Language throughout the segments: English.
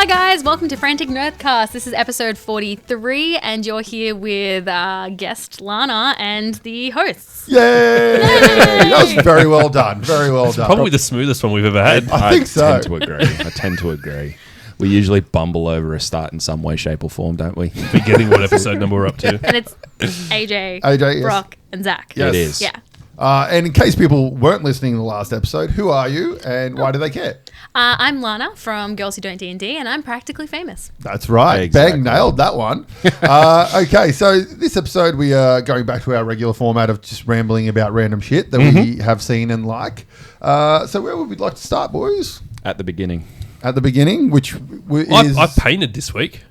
Hi guys, welcome to Frantic Nerdcast. This is episode 43 and you're here with guest Lana and the hosts. Yay! That was very well done. Very well done. Probably the smoothest one we've ever had. I think so. I tend to agree. We usually bumble over a start in some way, shape or form, don't we? Forgetting what episode number we're up to. And it's AJ, yes. Brock and Zach. Yes. It is. Yeah. And in case people weren't listening to the last episode, who are you and why do they care? I'm Lana from Girls Who Don't DND and I'm practically famous. That's right. Exactly. Bang, nailed that one. Okay, so this episode we are going back to our regular format of just rambling about random shit that we have seen and like. So where would we like to start, boys? At the beginning. At the beginning, which is... I've painted this week.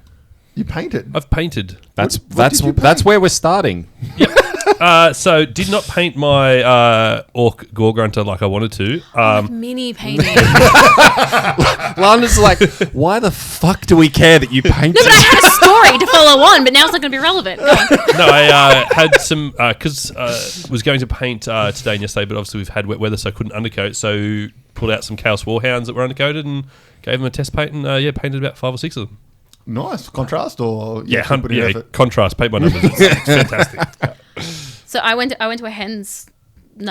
You painted? I've painted. What did you paint? That's where we're starting. Yep. So did not paint my orc gore grunter like I wanted to. Mini painting. Lana's like, why the fuck do we care that you painted? No, but I had a story to follow on, but now it's not going to be relevant. Go on. No, I had some because was going to paint today and yesterday, but obviously we've had wet weather, so I couldn't undercoat. So pulled out some Chaos Warhounds that were undercoated and gave them a test paint, and painted about 5 or 6 of them. Nice. Contrast or... Contrast. Paint by numbers. It's fantastic. So I went to a hen's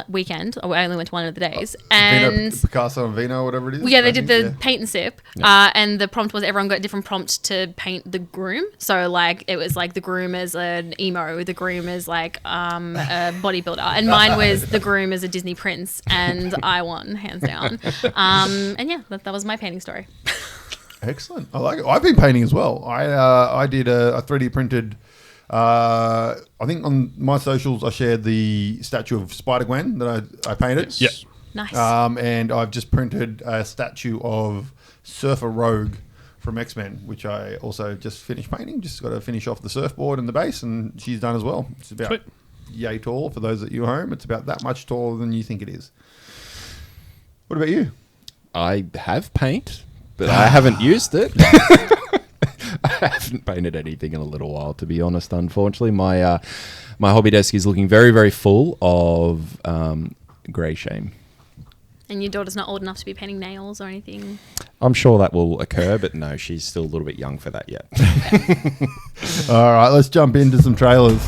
weekend. I only went to one of the days. And Picasso and Vino, whatever it is. well, yeah, they did the paint and sip. And the prompt was everyone got a different prompt to paint the groom. So like it was like the groom as an emo, the groom as like a bodybuilder, and mine was the groom as a Disney prince, and I won hands down. And yeah, that was my painting story. Excellent. I like it. I've been painting as well. I did a 3D printed... I think on my socials I shared the statue of Spider-Gwen that I painted. Yep. Nice. And I've just printed a statue of Surfer Rogue from X-Men, which I also just finished painting. Just got to finish off the surfboard and the base, and she's done as well. It's about yay tall for those at you home. It's about that much taller than you think it is. What about you? I have paint, but I haven't used it. I haven't painted anything in a little while, to be honest, unfortunately. My hobby desk is looking very, very full of grey shame. And your daughter's not old enough to be painting nails or anything? I'm sure that will occur, but no, she's still a little bit young for that yet. All right, let's jump into some trailers.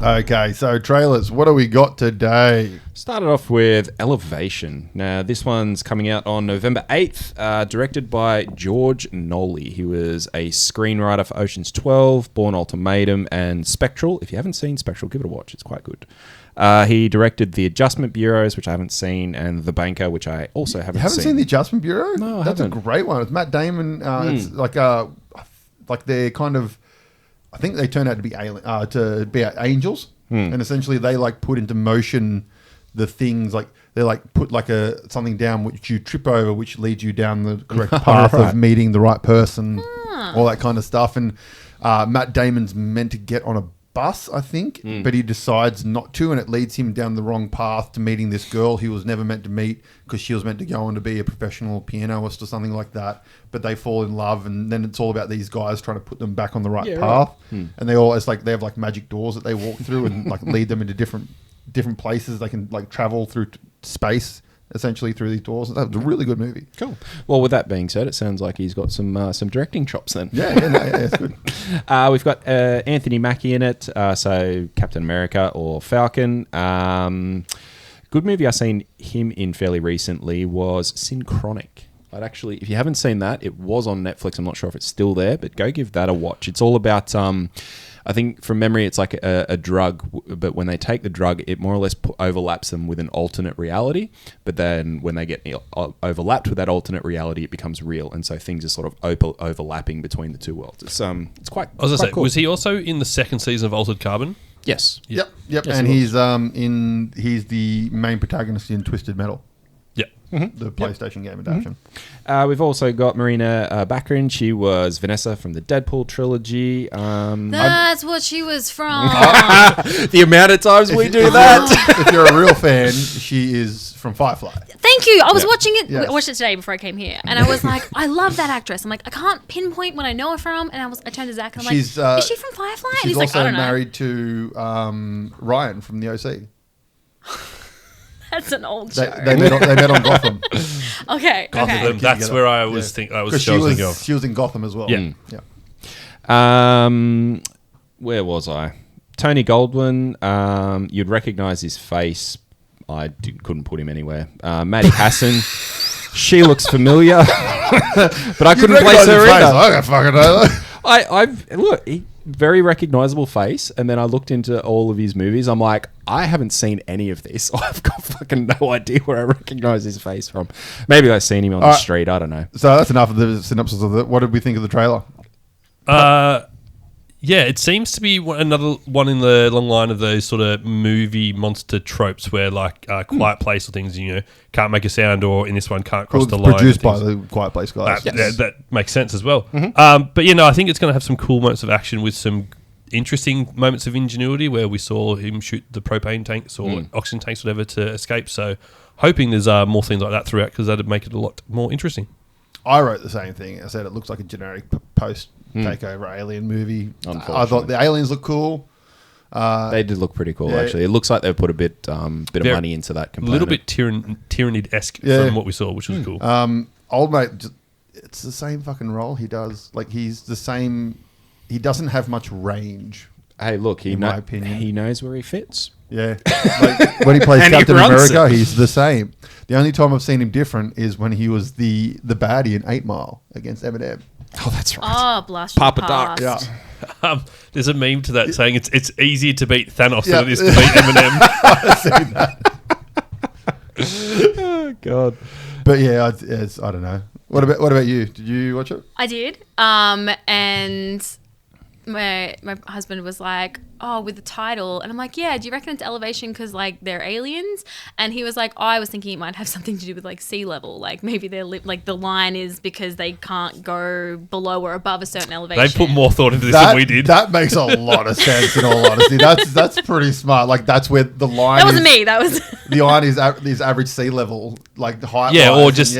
Okay, so trailers. What do we got today? Started off with Elevation. Now, this one's coming out on November 8th, directed by George Nolly. He was a screenwriter for Ocean's 12, Bourne Ultimatum, and Spectral. If you haven't seen Spectral, give it a watch. It's quite good. He directed The Adjustment Bureaus, which I haven't seen, and The Banker, which I also haven't seen. You haven't seen The Adjustment Bureau? No, I That's haven't. a great one. It's Matt Damon. It's like they're kind of... I think they turn out to be angels, and essentially they like put into motion the things, like they like put like something down which you trip over, which leads you down the correct path of meeting the right person, all that kind of stuff. And Matt Damon's meant to get on a bus, I think, but he decides not to, and it leads him down the wrong path to meeting this girl he was never meant to meet because she was meant to go on to be a professional pianist or something like that. But they fall in love, and then it's all about these guys trying to put them back on the right path. And they have like magic doors that they walk through and like lead them into different places. They can like travel through space essentially through these doors. That was a really good movie. Cool. Well, with that being said, it sounds like he's got some directing chops then. Yeah, it's good. We've got Anthony Mackie in it, so Captain America or Falcon. Good movie I've seen him in fairly recently was Synchronic. I'd actually, if you haven't seen that, it was on Netflix. I'm not sure if it's still there, but go give that a watch. It's all about, I think from memory, it's like a drug, but when they take the drug, it more or less overlaps them with an alternate reality. But then when they get overlapped with that alternate reality, it becomes real. And so things are sort of overlapping between the two worlds. It's quite I was going to say, cool. was he also in the second season of Altered Carbon? Yes. Yep. Yes, And he he's the main protagonist in Twisted Metal. Yeah. The PlayStation game adaptation. We've also got Marina Baccarin. She was Vanessa from the Deadpool trilogy. That's what she was from. The amount of times we do that. If you're a real fan, she is from Firefly. Thank you. I was watching it. Yes. I watched it today before I came here, and I was like, I love that actress. I'm like, I can't pinpoint what I know her from, and I turned to Zach and I'm like, is she from Firefly? And She's he's like, I also don't know. married to Ryan from the OC. That's an old show. They met on Gotham. Okay. Gotham, that's together. where I was thinking. I was 'Cause thinking of. she was in Gotham as well. Yeah. Yeah. Where was I? Tony Goldwyn. You'd recognise his face. I couldn't put him anywhere. Maddie Hassan. She looks familiar, but I couldn't place her either. I don't fucking know. Look, very recognisable face, and then I looked into all of his movies. I'm like, I haven't seen any of this. I've got fucking no idea where I recognise his face from. Maybe I've seen him on the street. I don't know. So that's enough of the synopsis of it. What did we think of the trailer? Yeah, it seems to be another one in the long line of those sort of movie monster tropes where, like, Quiet Place or things, can't make a sound, or in this one, can't cross the line. Produced by the Quiet Place guys. That makes sense as well. But, I think it's going to have some cool moments of action with some interesting moments of ingenuity where we saw him shoot the propane tanks or oxygen tanks, whatever, to escape. So, hoping there's more things like that throughout, because that'd make it a lot more interesting. I wrote the same thing. I said it looks like a generic post-takeover alien movie. I thought the aliens look cool. They did look pretty cool, actually. It looks like they've put a bit of money into that component. A little bit Tyrannid-esque from what we saw, which was cool. Old mate, it's the same fucking role he does. Like, he's the same. He doesn't have much range. Hey, look, in my opinion, he knows where he fits. Yeah, like when he plays And Captain he runs America, it. he's the same. The only time I've seen him different is when he was the baddie in 8 Mile against Eminem. Oh, that's right. Oh, blast from Papa the Doc. past. Yeah, There's a meme to that saying it's easier to beat Thanos than it is to beat Eminem. I've seen that. Oh, God. But yeah, I don't know. What about you? Did you watch it? I did. And my husband was like, oh, with the title. And I'm like, yeah, do you reckon it's elevation because, like, they're aliens? And he was like, oh, I was thinking it might have something to do with, like, sea level. Like, maybe they're like the line is because they can't go below or above a certain elevation. They put more thought into this than we did. That makes a lot of sense, in all honesty. That's pretty smart. Like, that's where the line That wasn't me. That was... The line is average sea level, like the height. Yeah, rise, or just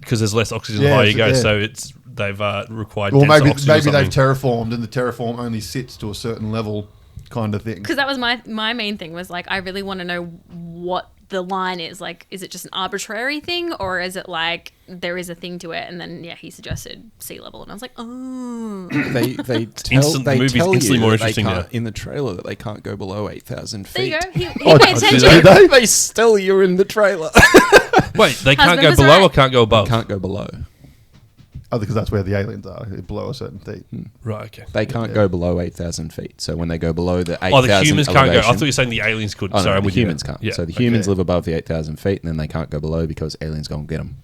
because there's less oxygen the higher you go, yeah. so they've required Or denser maybe oxygen or they've something. terraformed, and the terraform only sits to a certain level, kind of thing. Because that was my main thing was, like, I really want to know what the line is. Like, is it just an arbitrary thing, or is it like there is a thing to it? And then he suggested sea level, and I was like, oh. They The movie's tell instantly you more that they interesting can't, now. in the trailer, that they can't go below 8,000 There feet. you go. He Oh, paid did attention. they? They tell you in the trailer. Wait, they can't Husband go was below right. or can't go above? Can't go below. Oh, because that's where the aliens are, below a certain feet. Right, okay. They can't go below 8,000 feet. So when they go below the 8,000 Oh, the humans can't go. I elevation- thought you were saying the aliens could. Oh, no, Sorry, I'm the with you humans now. can't. Yeah. So the humans Okay. live above the 8,000 feet, and then they can't go below because aliens go and get them.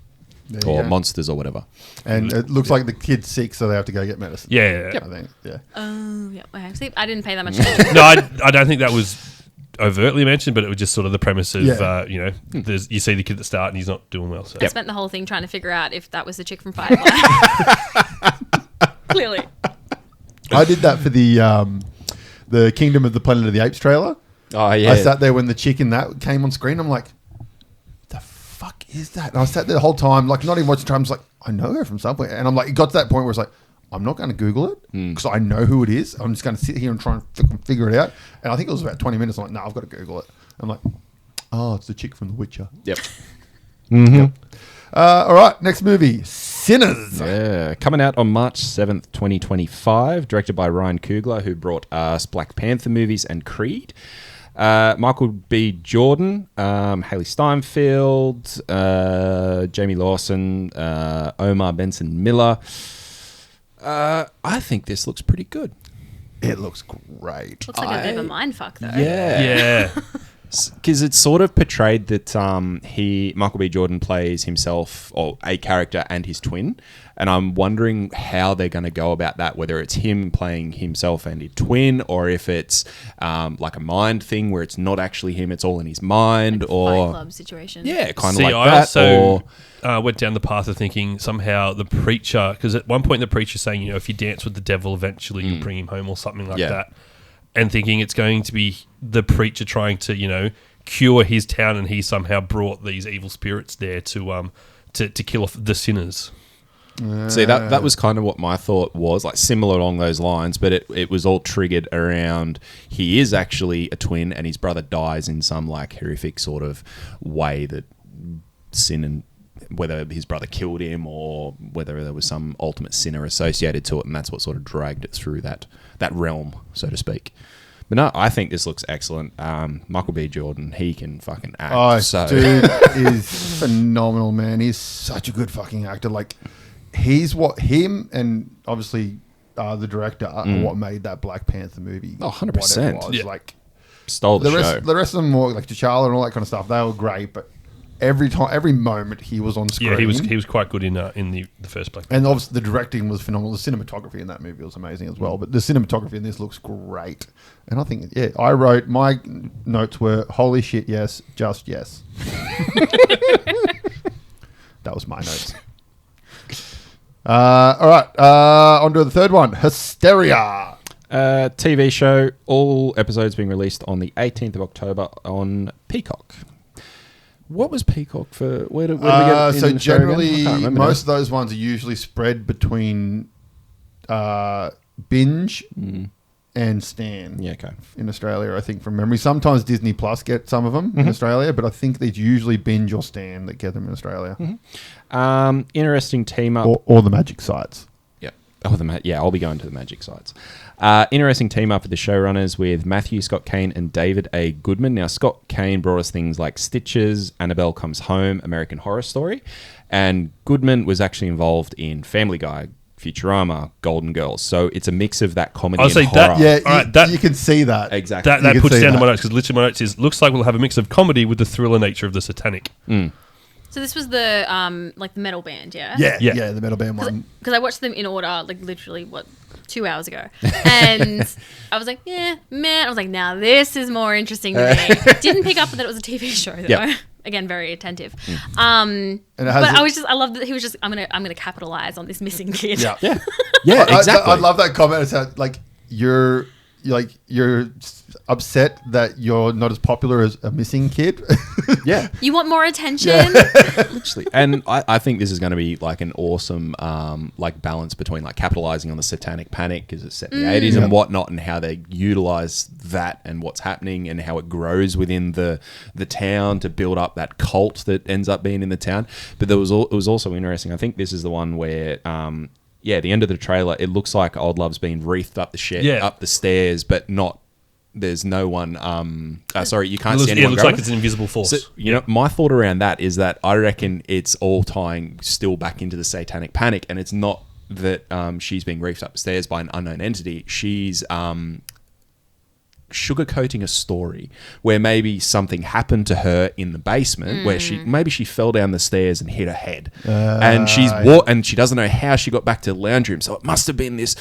There you Or go. monsters or whatever. And it looks like the kid's sick, so they have to go get medicine. Yeah. I think. Yeah. Oh, yeah. Okay. See, I didn't pay that much attention. No, I don't think that was overtly mentioned, but it was just sort of the premise of, Yeah. you see the kid at the start and he's not doing well. So. I spent the whole thing trying to figure out if that was the chick from Firefly. Clearly. I did that for the Kingdom of the Planet of the Apes trailer. Oh, yeah. I sat there when the chick in that came on screen. I'm like, the fuck is that? And I sat there the whole time, like, not even watching the time. I was like, I know her from somewhere. And I'm like, it got to that point where it's like, I'm not going to Google it because I know who it is. I'm just going to sit here and try and figure it out. And I think it was about 20 minutes. I'm like, no, I've got to Google it. I'm like, oh, it's the chick from The Witcher. Yep. All right, next movie, Sinners. Yeah, coming out on March 7th, 2025, directed by Ryan Coogler, who brought us Black Panther movies and Creed. Michael B. Jordan, Haley Steinfeld, Jamie Lawson, Omar Benson Miller. I think this looks pretty good. It looks great. Looks like a bit of a mindfuck, though. Yeah. Because it's sort of portrayed that Michael B. Jordan plays himself or a character and his twin, and I'm wondering how they're going to go about that. Whether it's him playing himself and his twin, or if it's like a mind thing where it's not actually him; it's all in his mind, Like or Fight Club situation. yeah, kind of See, like I that. also or went down the path of thinking somehow the preacher, because at one point the preacher's saying, if you dance with the devil, eventually you'll bring him home or something like that. And thinking it's going to be the preacher trying to, cure his town, and he somehow brought these evil spirits there to kill off the sinners. See, that was kind of what my thought was, like similar along those lines, but it was all triggered around he is actually a twin and his brother dies in some like horrific sort of way that sin, and whether his brother killed him or whether there was some ultimate sinner associated to it, and that's what sort of dragged it through that realm, so to speak. But no, I think this looks excellent. Michael B. Jordan, he can fucking act. Oh, so. dude is phenomenal, man. He's such a good fucking actor. Like, him and obviously the director are what made that Black Panther movie. Oh, 100%. Yeah. Like, stole the show. The rest of them more like T'Challa and all that kind of stuff. They were great, but every moment he was on screen. Yeah, he was quite good in the first Black Panther. And obviously the directing was phenomenal. The cinematography in that movie was amazing as well. But the cinematography in this looks great. And I think, I wrote, my notes were, holy shit, yes, just yes. That was my notes. All right, on to the third one, Hysteria. TV show, all episodes being released on the 18th of October on Peacock. What was Peacock for? Where did we get so in generally, most now. of those ones are usually spread between Binge and Stan. Yeah, okay. In Australia, I think from memory. Sometimes Disney Plus get some of them in Australia, but I think it's usually Binge or Stan that get them in Australia. Interesting team up. Or the magic sites. Yeah. I'll be going to the magic sites. Interesting team up with the showrunners with Matthew Scott Cain and David A. Goodman. Now, Scott Cain brought us things like Stitches, Annabelle Comes Home, American Horror Story, and Goodman was actually involved in Family Guy, Futurama, Golden Girls. So it's a mix of that comedy and horror. You can see that. Exactly. That puts down to my notes, because literally my notes is, looks like we'll have a mix of comedy with the thriller nature of the satanic. So this was the like the metal band, yeah? Yeah, the metal band one. Because I watched them in order, like literally 2 hours ago, and I was like, I was like, now this is more interesting to me. Didn't pick up that it was a TV show though. Yep. Again, very attentive. And I love that he was just, I'm gonna capitalize on this missing kid. Yeah, exactly. I love that comment. It's how, like you're upset that you're not as popular as a missing kid. Yeah. You want more attention? Literally. And I think this is going to be like an awesome like balance between like capitalizing on the satanic panic, because it's set in the 80s and whatnot, and how they utilize that and what's happening and how it grows within the town to build up that cult that ends up being in the town. But it was also interesting. I think this is the one where the end of the trailer, it looks like Old Love's been wreathed up the shed, up the stairs, but not. There's no one. You can't see anyone. It looks like it's an invisible force. So, my thought around that is that I reckon it's all tying still back into the satanic panic, and it's not that she's being reefed upstairs by an unknown entity. She's sugarcoating a story where maybe something happened to her in the basement where she fell down the stairs and hit her head, and and she doesn't know how she got back to the lounge room. So it must have been this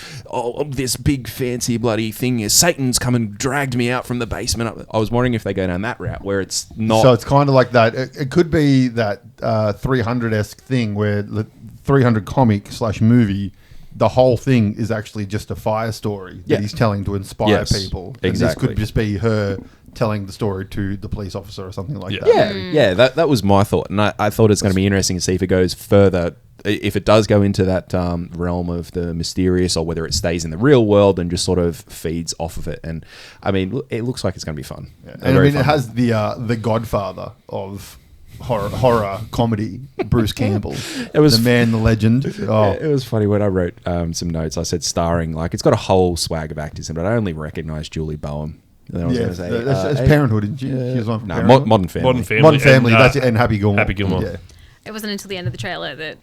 big fancy bloody thing. Satan's come and dragged me out from the basement. I was wondering if they go down that route where it's not. So it's kind of like that. It could be that 300-esque thing where the 300 comic / movie. The whole thing is actually just a fire story that he's telling to inspire people. And exactly. This could just be her telling the story to the police officer or something like that. Yeah, that was my thought. And I thought it's going to be interesting to see if it goes further, if it does go into that realm of the mysterious, or whether it stays in the real world and just sort of feeds off of it. And I mean, it looks like it's going to be fun. Yeah. And I mean, it has the godfather of horror comedy, Bruce Campbell. It was the man, the legend. Oh. It was funny when I wrote some notes. I said starring, like it's got a whole swag of actors in it, but I only recognised Julie Bowen. And then I was going to say that's Parenthood, isn't she? She was on from Parenthood. Modern Family. Modern Family. That's it. And Happy Gilmore. Happy Gilmore. Yeah. It wasn't until the end of the trailer that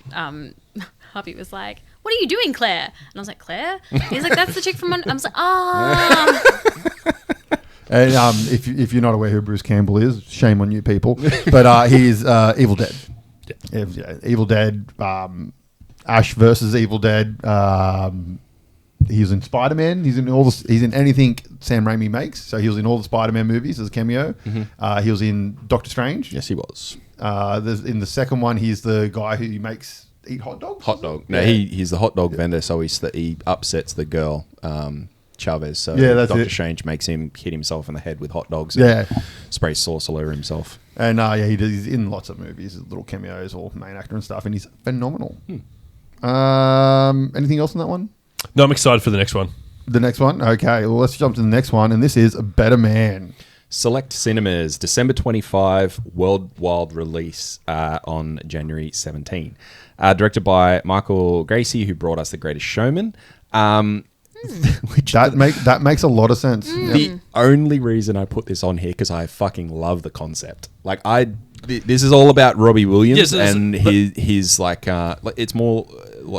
Hubby was like, "What are you doing, Claire?" And I was like, "Claire?" He's like, "That's the chick from." I was like, And if you're not aware who Bruce Campbell is, shame on you people. But he is Evil Dead. Yeah, Evil Dead. Ash versus Evil Dead. He's in Spider-Man. He's in anything Sam Raimi makes. So he was in all the Spider-Man movies as a cameo. He was in Doctor Strange. Yes, he was. In the second one, he's the guy who makes eat hot dogs. Hot dog. No, he's the hot dog vendor. So he upsets the girl. Chavez. So Doctor Strange makes him hit himself in the head with hot dogs. And sprays sauce all over himself. And he's in lots of movies, little cameos or main actor and stuff, and he's phenomenal. Anything else on that one? No, I'm excited for the next one. The next one? Okay, well, let's jump to the next one, and this is A Better Man. Select cinemas, December 25, worldwide release on January 17. Directed by Michael Gracie, who brought us The Greatest Showman. That makes a lot of sense. The only reason I put this on here because I fucking love the concept. Like this is all about Robbie Williams and his like it's more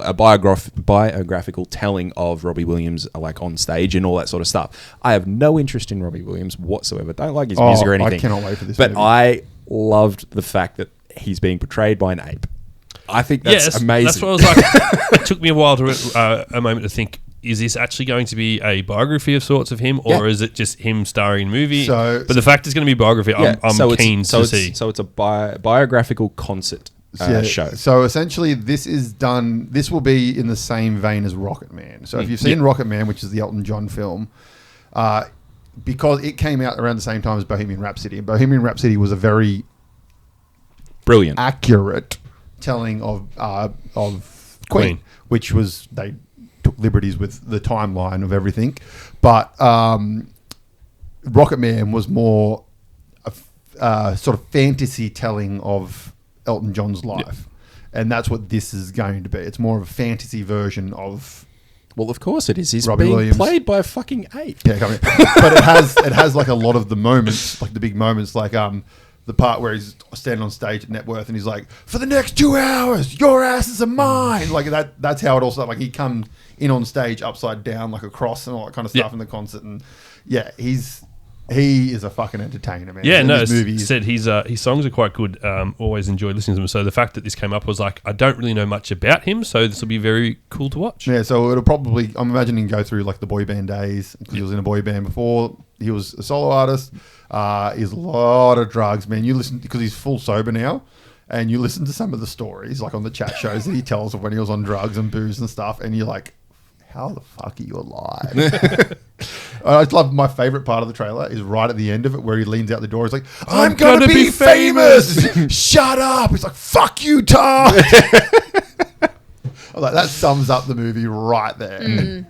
a biographical telling of Robbie Williams like on stage and all that sort of stuff. I have no interest in Robbie Williams whatsoever. Don't like his music or anything. I cannot wait for this. But movie. I loved the fact that he's being portrayed by an ape. I think that's amazing. That's what I was like. It took me a while to a moment to think. Is this actually going to be a biography of sorts of him, or is it just him starring in a movie? But the fact it's going to be a biography, I'm keen to see. So it's a biographical concert show. So essentially, this will be in the same vein as Rocket Man. So if you've seen Rocket Man, which is the Elton John film, because it came out around the same time as Bohemian Rhapsody, and Bohemian Rhapsody was a very brilliant, accurate telling of Queen, which was they took liberties with the timeline of everything, but Rocket Man was more a sort of fantasy telling of Elton John's life, and that's what this is going to be. It's more of a fantasy version of. Well, of course it is. He's Robbie being Williams. played by a fucking ape. Yeah, but it has like a lot of the moments, like the big moments, like the part where he's standing on stage at Networth and he's like, for the next 2 hours, your asses are mine. Like that's how it all started. Like he comes in on stage upside down like a cross and all that kind of stuff in the concert. And yeah, he is a fucking entertainer, man. Yeah, no, his songs are quite good. Always enjoyed listening to them. So the fact that this came up was like, I don't really know much about him, so this will be very cool to watch. Yeah, so it'll probably, I'm imagining, go through like the boy band days. He was in a boy band before. He was a solo artist. He's a lot of drugs, man. You listen, because he's full sober now, and you listen to some of the stories, like on the chat shows that he tells of when he was on drugs and booze and stuff, and you're like, how the fuck are you alive? I love my favorite part of the trailer is right at the end of it where he leans out the door. He's like, I'm gonna be famous. Shut up. He's like, fuck you, Tom. I'm like, that sums up the movie right there.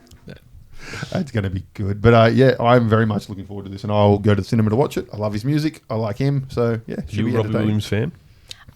It's going to be good. But yeah, I'm very much looking forward to this, and I'll go to the cinema to watch it. I love his music. I like him. So yeah, You a Robbie Williams fan?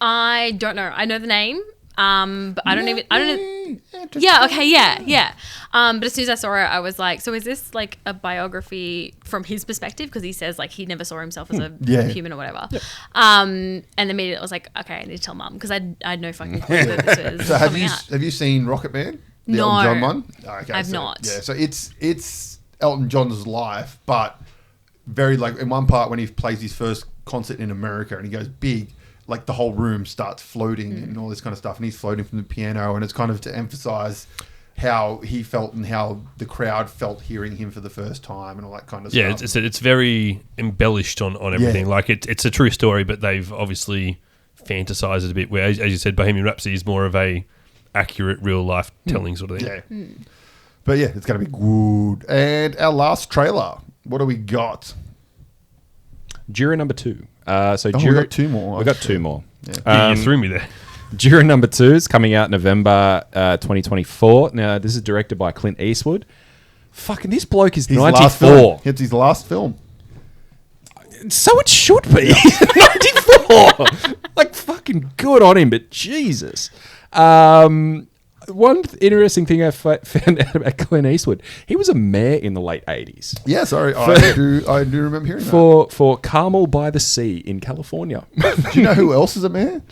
I don't know. I know the name. But I don't know. Yeah. Okay. Yeah. But as soon as I saw it, I was like, so is this like a biography from his perspective? Because he says like he never saw himself as a human or whatever. Yep. And immediately I was like, okay, I need to tell Mum because I had no fucking clue that this was so coming out. Have you seen Rocket Man? The No. Elton John one? Okay, I've not. Yeah, so it's Elton John's life, but very like in one part when he plays his first concert in America and he goes big, like the whole room starts floating and all this kind of stuff, and he's floating from the piano, and it's kind of to emphasize how he felt and how the crowd felt hearing him for the first time and all that kind of stuff. Yeah, it's very embellished on everything. Yeah. Like it's a true story, but they've obviously fantasized it a bit. Where, as you said, Bohemian Rhapsody is more of a accurate, real life telling sort of thing. Yeah, but yeah, it's going to be good. And our last trailer, what do we got? Juror number 2. We got 2 more. We got 2 more. Yeah. You threw me there. Juror number 2 is coming out November 2024. Now, this is directed by Clint Eastwood. Fucking this bloke is 94. It's his last film. So it should be. 94. Like, fucking good on him, but Jesus. One interesting thing I found out about Clint Eastwood, he was a mayor in the late 80s. Yeah, sorry. I do remember hearing that. For Carmel by the Sea in California. Do you know who else is a mayor?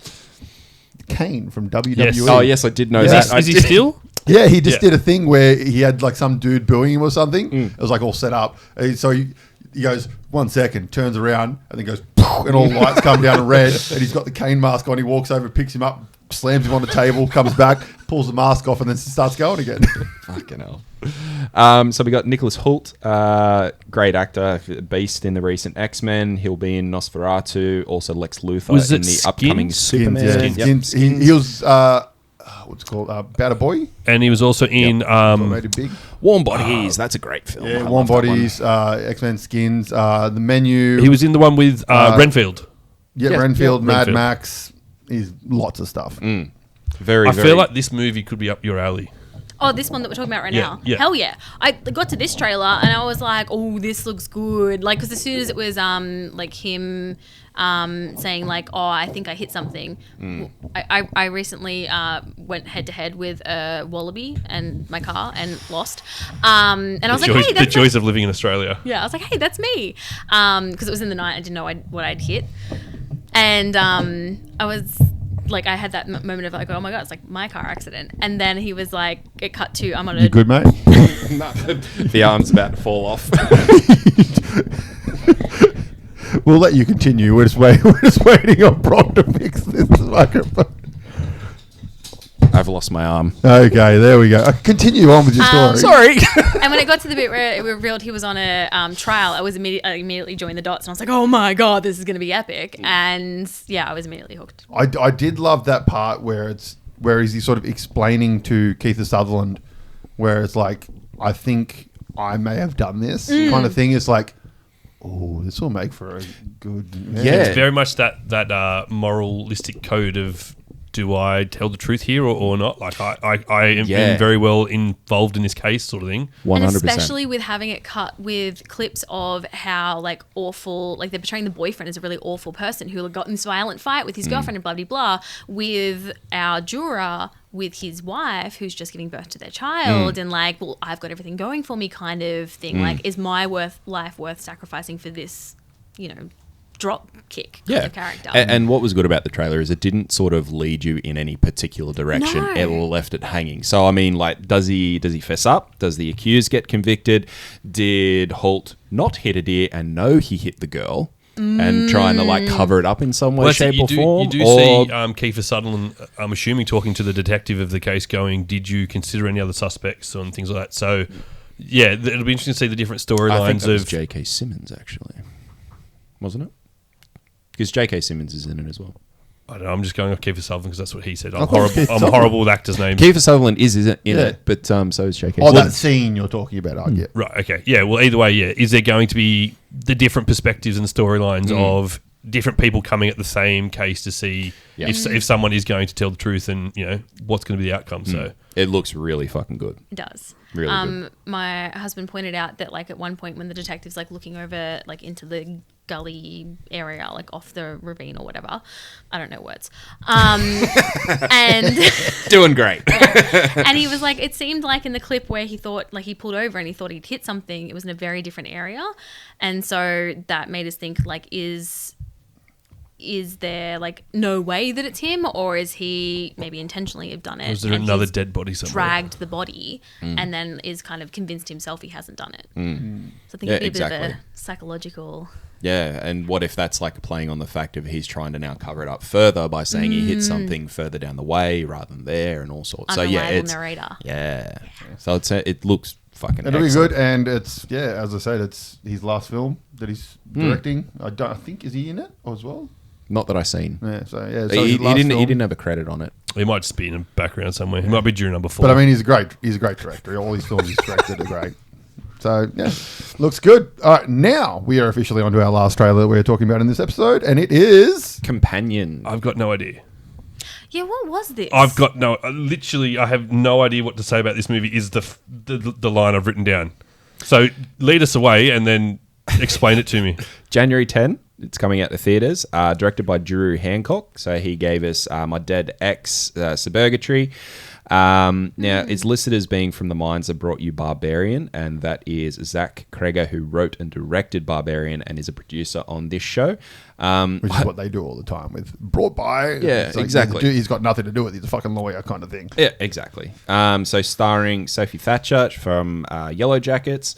Kane from WWE. Yes. Oh, yes, I did know that. Is he still? Yeah, he just did a thing where he had like some dude booing him or something. It was like all set up. So he goes, 1 second, turns around, and then goes, and all the lights come down in red, and he's got the Kane mask on. He walks over, picks him up, slams him on the table, comes back, pulls the mask off, and then starts going again. Fucking hell. So we got Nicholas Hoult, great actor, Beast in the recent X-Men. He'll be in Nosferatu, also Lex Luthor in the upcoming Superman. Skins. He was, what's it called? About a Boy? And he was also in... Big. Warm Bodies, that's a great film. Yeah, Warm Bodies, X-Men Skins, The Menu. He was in the one with Renfield. Yeah, Renfield, Mad Max. He's lots of stuff. Very, I very. feel like this movie could be up your alley. Oh, this one that we're talking about right Yeah, now. yeah. Hell yeah! I got to this trailer and I was like, "Oh, this looks good!" Like, because as soon as it was like him saying like, "Oh, I think I hit something," I recently went head to head with a wallaby and my car and lost. And I was like, "Hey, The that's joys of living in Australia. yeah." I was like, "Hey, that's me," because it was in the night. I didn't know what I'd hit, and I was. Like, I had that moment of like, oh my God, it's like my car accident. And then he was like, it cut to, I'm on a... You good, mate? The arm's about to fall off. We'll let you continue. We're just waiting on Brock to fix this microphone. I've lost my arm. Okay, there we go. Continue on with your story. Sorry. And when it got to the bit where it revealed he was on a trial, I immediately joined the dots and I was like, oh my God, this is going to be epic. And yeah, I was immediately hooked. I did love that part where he's sort of explaining to Keith Sutherland, where it's like, I think I may have done this kind of thing. It's like, oh, this will make for a good... Yeah. It's very much that moralistic code of, do I tell the truth here or not? Like, I am very well involved in this case, sort of thing. 100%. And especially with having it cut with clips of how like awful, like they're portraying the boyfriend as a really awful person who got in this violent fight with his girlfriend and blah, blah, blah, with our juror with his wife who's just giving birth to their child and like, well, I've got everything going for me kind of thing. Like, is my life worth sacrificing for this, drop kick kind of character? And what was good about the trailer is it didn't sort of lead you in any particular direction. No. It left it hanging. So I mean, like, does he fess up? Does the accused get convicted? Did Holt not hit a deer and know he hit the girl and trying to like cover it up in some way, shape, or form? You do see Kiefer Sutherland, I'm assuming, talking to the detective of the case, going, "Did you consider any other suspects and things like that?" So yeah, it'll be interesting to see the different I think storylines that was of J.K. Simmons, actually, wasn't it? Because J.K. Simmons is in it as well. I don't know. I'm just going off Kiefer Sutherland because that's what he said. I'm course, horrible. Kiefer I'm horrible with actors' names. Kiefer Sutherland is in Yeah. it, but so is J.K. Oh, Simmons. that scene you're talking about, I get. Right. Okay. Yeah. Well, either way, yeah. Is there going to be the different perspectives and storylines of different people coming at the same case to see if someone is going to tell the truth and what's going to be the outcome? So It looks really fucking good. It does. Really good. My husband pointed out that like at one point when the detective's like looking over like into the gully area, like off the ravine or whatever, I don't know words, and Doing great. and he was like, it seemed like in the clip where he thought like he pulled over and he thought he'd hit something, it was in a very different area, and so that made us think like, is there like no way that it's him, or is he maybe intentionally have done it? was there and another he's dead body somewhere? dragged the body and then is kind of convinced himself he hasn't done it. So I think it'd be a bit of exactly. a psychological. Yeah, and what if that's like playing on the fact of he's trying to now cover it up further by saying he hit something further down the way rather than there and all sorts. So yeah, Unreliable it's narrator. yeah. So I'd say it looks fucking. It'll excellent. be good, and it's as I said, it's his last film that he's directing. I think is he in it as well? Not that I've seen. Yeah, so yeah, He didn't have a credit on it. He might just be in the background somewhere. He might be during number 4. But I mean, he's a great director. All his films he's directed are great. So yeah, looks good. All right, now we are officially onto our last trailer we're talking about in this episode, and it is Companion. I've got no idea. Yeah, what was this? I've got no. Literally, I have no idea what to say about this movie. Is the line I've written down? So lead us away and then explain it to me. January 10. It's coming out to theatres. Directed by Drew Hancock. So he gave us My Dead Ex, Suburgatory. Now, it's listed as being from the minds that brought you Barbarian, and that is Zach Kreger, who wrote and directed Barbarian and is a producer on this show. which is what they do all the time with brought by. Yeah, It's like, exactly. He's got nothing to do with it. He's a fucking lawyer kind of thing. Yeah, exactly. So starring Sophie Thatcher from Yellow Jackets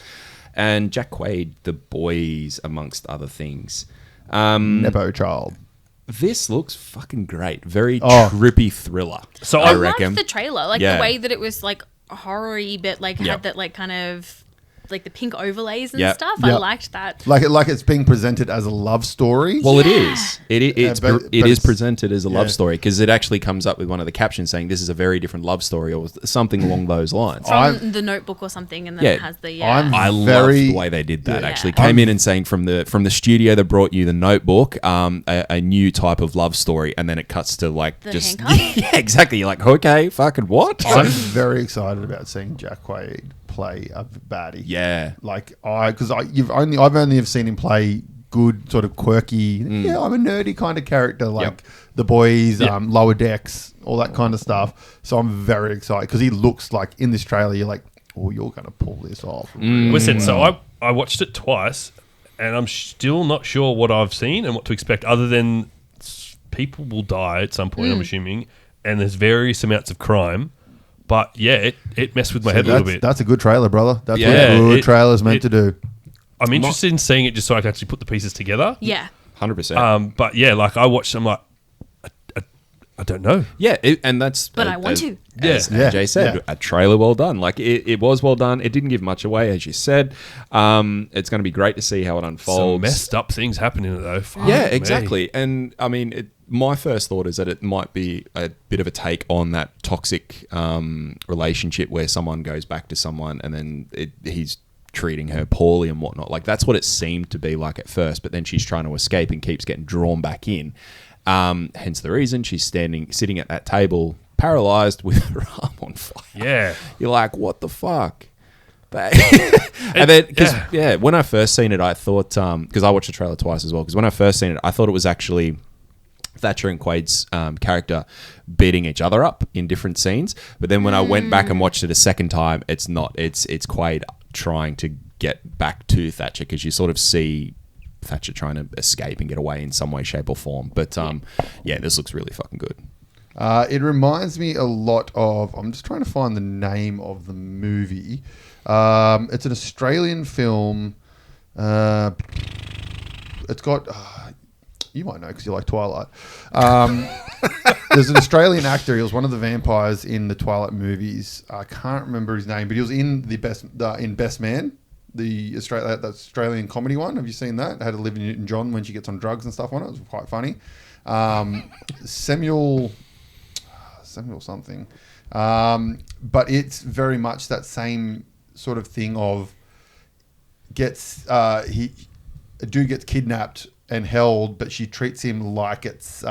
and Jack Quaid, The Boys, amongst other things. Nepo child. This looks fucking great. Very Oh. trippy thriller. So I I loved reckon. the trailer, like Yeah. the way that it was like horror-y, but like Yeah. had that like kind of like the pink overlays and Yep. stuff. Yep. I liked that. Like it's being presented as a love story. Well, it is. It is it's- presented as a love yeah. story because it actually comes up with one of the captions saying this is a very different love story or something along those lines. From the Notebook or something, and then Yeah. it has the I love the way they did that. Yeah. Actually, came in and saying from the studio that brought you the Notebook, a new type of love story, and then it cuts to like The just handcuff? yeah, exactly. You're like, okay, fucking what? I'm very excited about seeing Jack Quaid play a baddie. Yeah. Like because I've only seen him play good sort of quirky. Yeah, I'm a nerdy kind of character like Yep. The Boys, Lower Decks, all that kind of stuff. So I'm very excited because he looks like in this trailer. You're like, oh, you're going to pull this off. Listen, so I watched it twice, and I'm still not sure what I've seen and what to expect, other than people will die at some point, I'm assuming, and there's various amounts of crime. But yeah, it messed with my head a little bit. That's a good trailer, brother. That's Yeah, what a good trailer's meant to do. I'm interested in seeing it just so I can actually put the pieces together. Yeah. 100%. But yeah, like I watched, I'm like, I don't know. Yeah, and that's... But I want to. As Yeah. AJ said, Yeah. a trailer well done. Like, it was well done. It didn't give much away, as you said. It's going to be great to see how it unfolds. Some messed up things happening in it, though. Fuck Yeah, me. exactly. And, I mean, my first thought is that it might be a bit of a take on that toxic relationship where someone goes back to someone and then he's treating her poorly and whatnot. Like, that's what it seemed to be like at first, but then she's trying to escape and keeps getting drawn back in. Hence the reason she's sitting at that table, paralyzed with her arm on fire. Yeah. You're like, what the fuck? And then, when I first seen it, I thought, because I watched the trailer twice as well, because when I first seen it, I thought it was actually Thatcher and Quaid's character beating each other up in different scenes. But then when I went back and watched it a second time, it's not. It's Quaid trying to get back to Thatcher, because you sort of see Thatcher trying to escape and get away in some way, shape or form. But this looks really fucking good. It reminds me a lot of... I'm just trying to find the name of the movie. It's an Australian film. It's got... you might know because you like Twilight. There's an Australian actor. He was one of the vampires in the Twilight movies. I can't remember his name, but he was in Best Man, the Australian comedy one. Have you seen that? Had Olivia Newton-John when she gets on drugs and stuff on it. It was quite funny. Samuel something. But it's very much that same sort of thing of a dude gets kidnapped and held, but she treats him like it's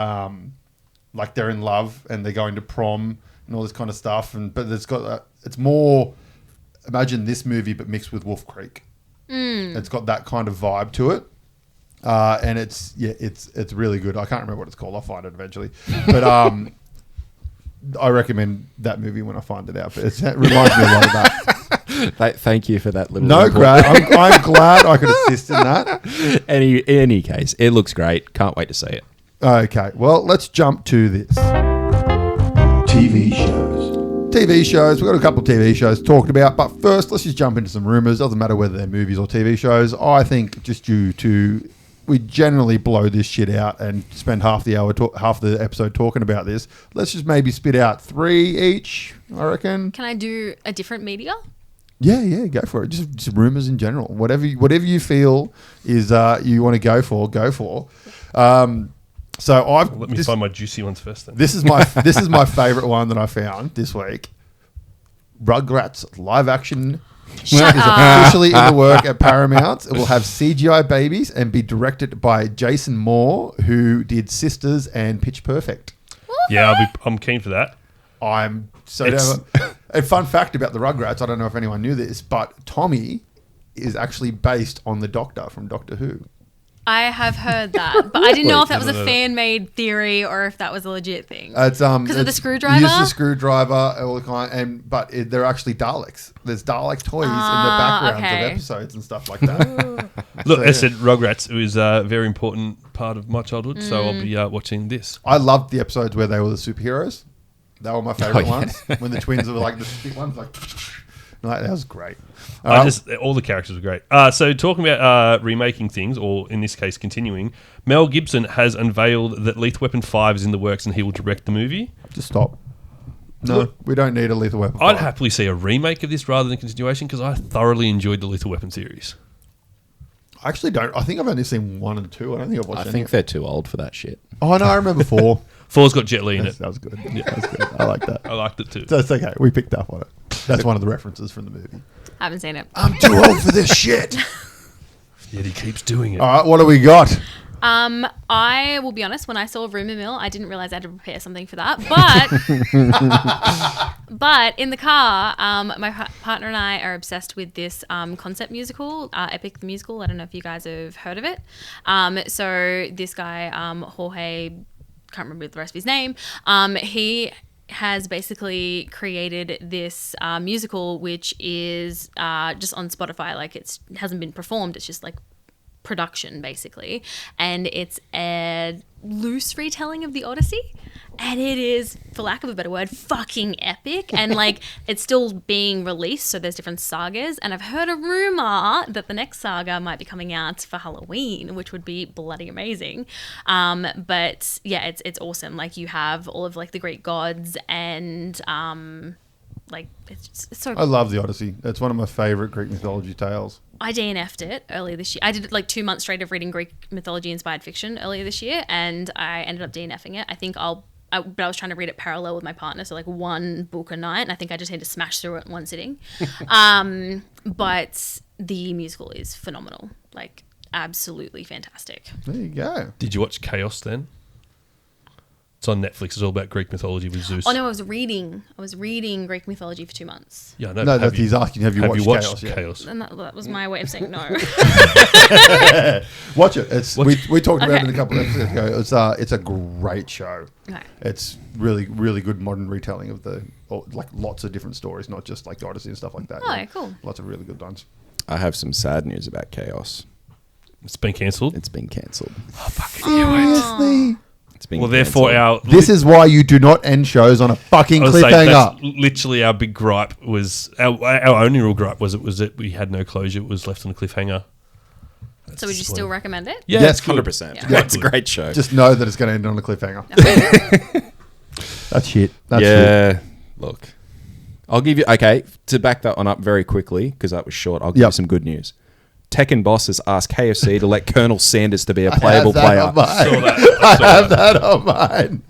like they're in love and they're going to prom and all this kind of stuff. But it's more, imagine this movie but mixed with Wolf Creek. It's got that kind of vibe to it, and it's really good. I can't remember what it's called. I'll find it eventually, but I recommend that movie when I find it out. But it reminds me a lot of that. Thank you for that little... No, input. great. I'm glad I could assist in that. Any case, it looks great. Can't wait to see it. Okay, well, let's jump to this. TV shows. TV shows. We've got a couple of TV shows talked about, but first, let's just jump into some rumors. Doesn't matter whether they're movies or TV shows. I think just due to... we generally blow this shit out and spend half the episode talking about this. Let's just maybe spit out 3 each, I reckon. Can I do a different media? Yeah, go for it. Just rumors in general. Whatever you feel is you want to go for, go for. So Let me find my juicy ones first then. This is my favorite one that I found this week. Rugrats live action is officially in the work at Paramount. It will have CGI babies and be directed by Jason Moore, who did Sisters and Pitch Perfect. Yeah, I'm keen for that. I'm so down. A fun fact about the Rugrats, I don't know if anyone knew this, but Tommy is actually based on the Doctor from Doctor Who. I have heard that, but I didn't know if that was a No. fan-made theory or if that was a legit thing. It's Because of the screwdriver? He uses the screwdriver, all the kind, but they're actually Daleks. There's Dalek toys in the backgrounds okay. of episodes and stuff like that. Look, So, I said Rugrats. It was a very important part of my childhood, so I'll be watching this. I loved the episodes where they were the superheroes. They were my favorite yeah. ones. When the twins were like the stick ones, like that was great. All the characters were great. So talking about remaking things, or in this case continuing, Mel Gibson has unveiled that Lethal Weapon 5 is in the works and he will direct the movie. Just stop. No, we don't need a Lethal Weapon 5. I'd happily see a remake of this rather than a continuation because I thoroughly enjoyed the Lethal Weapon series. I actually don't. I think I've only seen 1 and 2. I don't think I've watched I any. think they're too old for that shit. Oh, no, I remember 4. 4's got Jet Li in it. That was good. Yeah, that was good. I like that. I liked it too. That's okay. We picked up on it. That's one of the references from the movie. I haven't seen it. I'm too old for this shit. Yet he keeps doing it. All right, what do we got? I will be honest. When I saw Rumor Mill, I didn't realize I had to prepare something for that. But in the car, my partner and I are obsessed with this concept musical, Epic the Musical. I don't know if you guys have heard of it. So this guy, Jorge, can't remember the rest of his name. He has basically created this musical, which is just on Spotify. Like it hasn't been performed. It's just like production basically, and it's a loose retelling of the Odyssey, and it is, for lack of a better word, fucking epic. And like it's still being released, so there's different sagas, and I've heard a rumor that the next saga might be coming out for Halloween, which would be bloody amazing. But yeah, it's awesome. Like you have all of like the Greek gods, and like it's so I love the Odyssey. It's one of my favorite Greek mythology tales. I DNF'd it earlier this year. I did like 2 months straight of reading Greek mythology inspired fiction earlier this year, and I ended up DNFing it. I think but I was trying to read it parallel with my partner, so like one book a night, and I think I just had to smash through it in one sitting. But the musical is phenomenal, like absolutely fantastic. There you go. Did you watch Chaos then? It's on Netflix. It's all about Greek mythology with Zeus. Oh no, I was reading Greek mythology for 2 months. Yeah, no. No, he's asking, have you watched Chaos? And that was my way of saying no. Watch it. We talked about it a couple of episodes ago. It's a great show. Okay. It's really, really good modern retelling of like lots of different stories, not just like the Odyssey and stuff like that. Oh, Yeah. cool. Lots of really good ones. I have some sad news about Chaos. It's been cancelled. It's been cancelled. Seriously? It's been Well, therefore, cancelled. This is why you do not end shows on a fucking I would say that's cliffhanger. literally our big gripe was our only real gripe was that we had no closure. It was left on a cliffhanger. That's So would you still disappointing. recommend it? Yeah, Yes, it's good. 100%. Yeah. Yeah, it's a great show. Just know that it's going to end on a cliffhanger. That's shit. That's shit. yeah. Look, I'll give you, okay, to back that one up very quickly, because that was short, I'll give you some good news. Tekken bosses asked KFC to let Colonel Sanders to be a playable player. I have that on mine.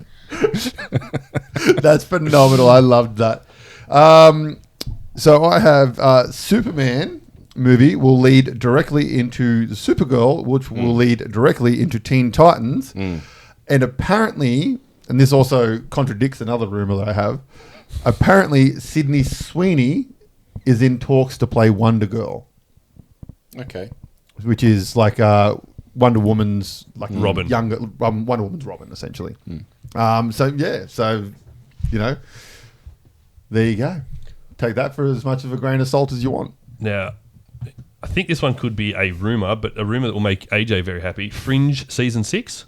That's phenomenal. I loved that. So I have Superman movie will lead directly into the Supergirl, which will lead directly into Teen Titans. And apparently, and this also contradicts another rumor that I have, apparently Sydney Sweeney is in talks to play Wonder Girl. Okay. Which is like Wonder Woman's like Robin. younger Wonder Woman's Robin, essentially. So you know, there you go. Take that for as much of a grain of salt as you want. Now, I think this one could be a rumor, but a rumor that will make AJ very happy. Fringe season 6.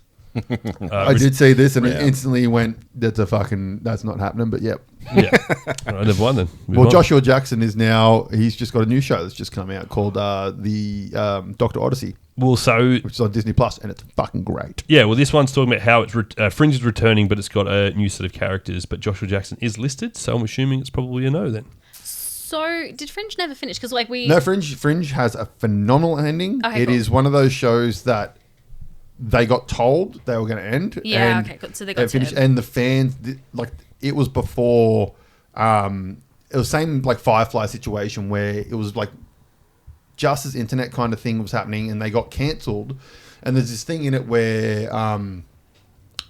I did see this and it instantly went, that's not happening, but yep. Yeah. All right, never mind then. Move Well, on. Joshua Jackson he's just got a new show that's just come out called the Dr. Odyssey, Well, so which is on Disney Plus, and it's fucking great. yeah, well, this one's talking about how it's Fringe is returning, but it's got a new set of characters. But Joshua Jackson is listed, so I'm assuming it's probably a no then. So did Fringe never finish? Because like No, Fringe has a phenomenal ending. Okay, It cool. is one of those shows that they got told they were going to end. Yeah, and okay, good. So they got it finished, to- and the fans it was before. It was same like Firefly situation where it was like just as internet kind of thing was happening, and they got cancelled. And there's this thing in it where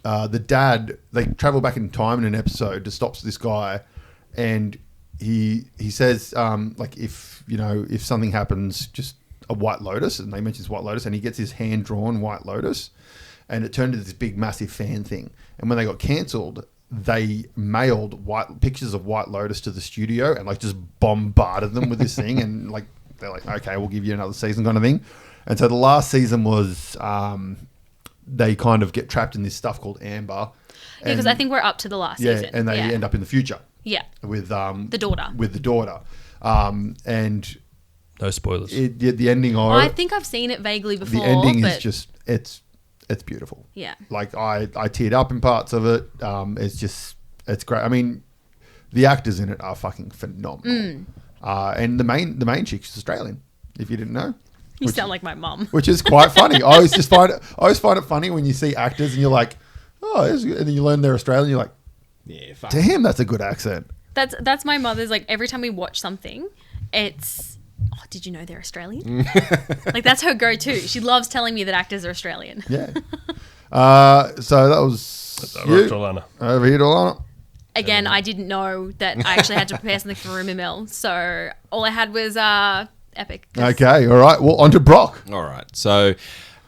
the dad, they travel back in time in an episode to stop this guy, and he says like if something happens, just a White Lotus, and they mention this White Lotus, and he gets his hand drawn White Lotus, and it turned into this big massive fan thing. And when they got cancelled, they mailed pictures of White Lotus to the studio and like just bombarded them with this thing, and like they're like, okay, we'll give you another season kind of thing. And so the last season was they kind of get trapped in this stuff called Amber. Yeah, because I think we're up to the last season. And they end up in the future. Yeah. With the daughter. With the daughter. And No spoilers. the ending of I think I've seen it vaguely before. the ending but is just it's beautiful. Yeah. Like I teared up in parts of it. It's great. I mean, the actors in it are fucking phenomenal. And the main chick's Australian, if you didn't know. You sound like my mum. Which is quite funny. I always find it funny when you see actors and you're like, oh, and then you learn they're Australian. You're like, Yeah, fuck. damn, that's a good accent. That's my mother's, like, every time we watch something, it's, oh, did you know they're Australian? Like, that's her go-to. She loves telling me that actors are Australian. Yeah. So that was Over to Alana. Over here to Alana. Again, I didn't know that I actually had to prepare something for Rumour Mill, so all I had was Epic. Okay, all right. Well, on to Brock. All right. So,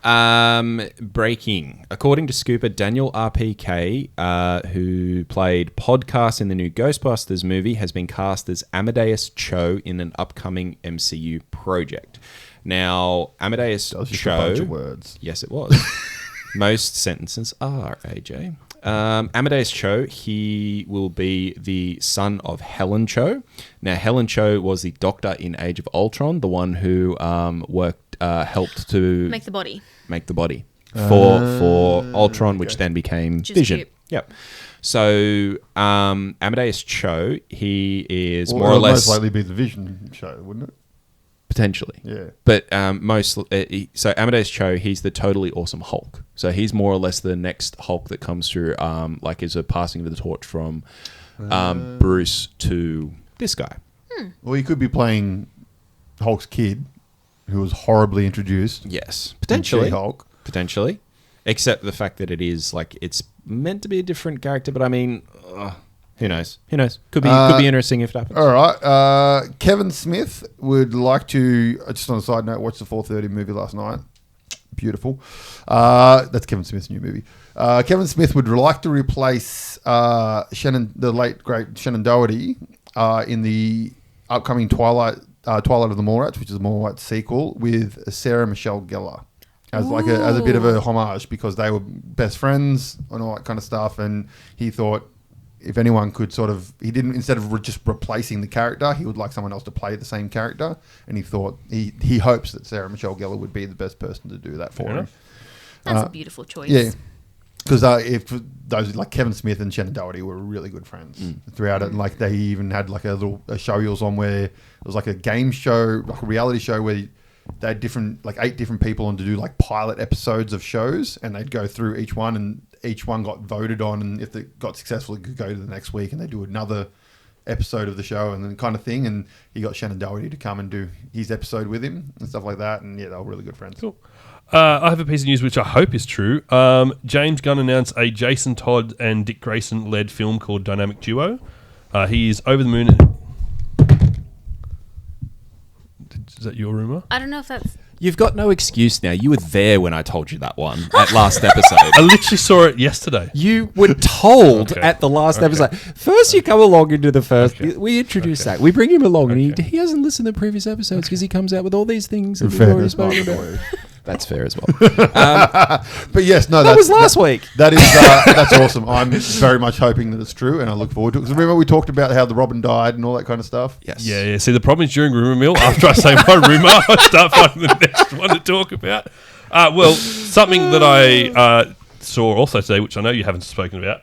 breaking. According to Scooper, Daniel RPK, who played Podcast in the new Ghostbusters movie, has been cast as Amadeus Cho in an upcoming MCU project. Now, Amadeus That was just Cho... a bunch of words. Yes, it was. Most sentences are, AJ. Amadeus Cho, he will be the son of Helen Cho. Now, Helen Cho was the doctor in Age of Ultron, the one who helped to Make the body. for Ultron, which then became Which is Vision. cute. Yep. So, Amadeus Cho, he is Well, more or it'll less... most likely be the Vision show, wouldn't it? Potentially. Yeah. But so Amadeus Cho, he's the totally awesome Hulk. So he's more or less the next Hulk that comes through, like is a passing of the torch from Bruce to this guy. Well, he could be playing Hulk's kid, who was horribly introduced. Yes. in Potentially. She-Hulk. Potentially. Except the fact that it is like, it's meant to be a different character, but I mean, who knows? Who knows? Could be interesting if it happens. All right. Kevin Smith would like to, just on a side note, watch the 4:30 movie last night. Beautiful. That's Kevin Smith's new movie. Kevin Smith would like to replace the late, great Shannon Doherty in the upcoming Twilight of the Mallrats, which is a Mallrats sequel, with Sarah Michelle Gellar. As a bit of a homage, because they were best friends and all that kind of stuff. And he thought, if anyone could instead of just replacing the character, he would like someone else to play the same character. And he thought, he hopes that Sarah Michelle Gellar would be the best person to do that for him. That's a beautiful choice. Yeah. Because if those, like Kevin Smith and Shannon Doherty were really good friends throughout it. And like they even had like a show he was on where it was like a game show, like a reality show where they had 8 different people on to do like pilot episodes of shows, and they'd go through each one, and each one got voted on, and if it got successful, it could go to the next week, and they do another episode of the show and then kind of thing. And he got Shannon Doherty to come and do his episode with him and stuff like that. And yeah, they were really good friends. Cool. I have a piece of news which I hope is true. James Gunn announced a Jason Todd and Dick Grayson led film called Dynamic Duo. He is over the moon. Is that your rumor? I don't know if that's... You've got no excuse now. You were there when I told you that one at last episode. I literally saw it yesterday. You were told Okay. at the last Okay. episode. First, you come along into the first. Okay. We introduce Okay. that. We bring him along, Okay. and he hasn't listened to previous episodes because he comes out with all these things that In we've already fairness, spoken Mark, about. That's fair as well. But yes, no, That was last week. That is that's awesome. I'm very much hoping that it's true, and I look forward to it. Because remember we talked about how the Robin died and all that kind of stuff. Yes. Yeah. See, the problem is during Rumour Mill, after I say my rumour, I start finding the next one to talk about. Well, something that I saw also today, which I know you haven't spoken about.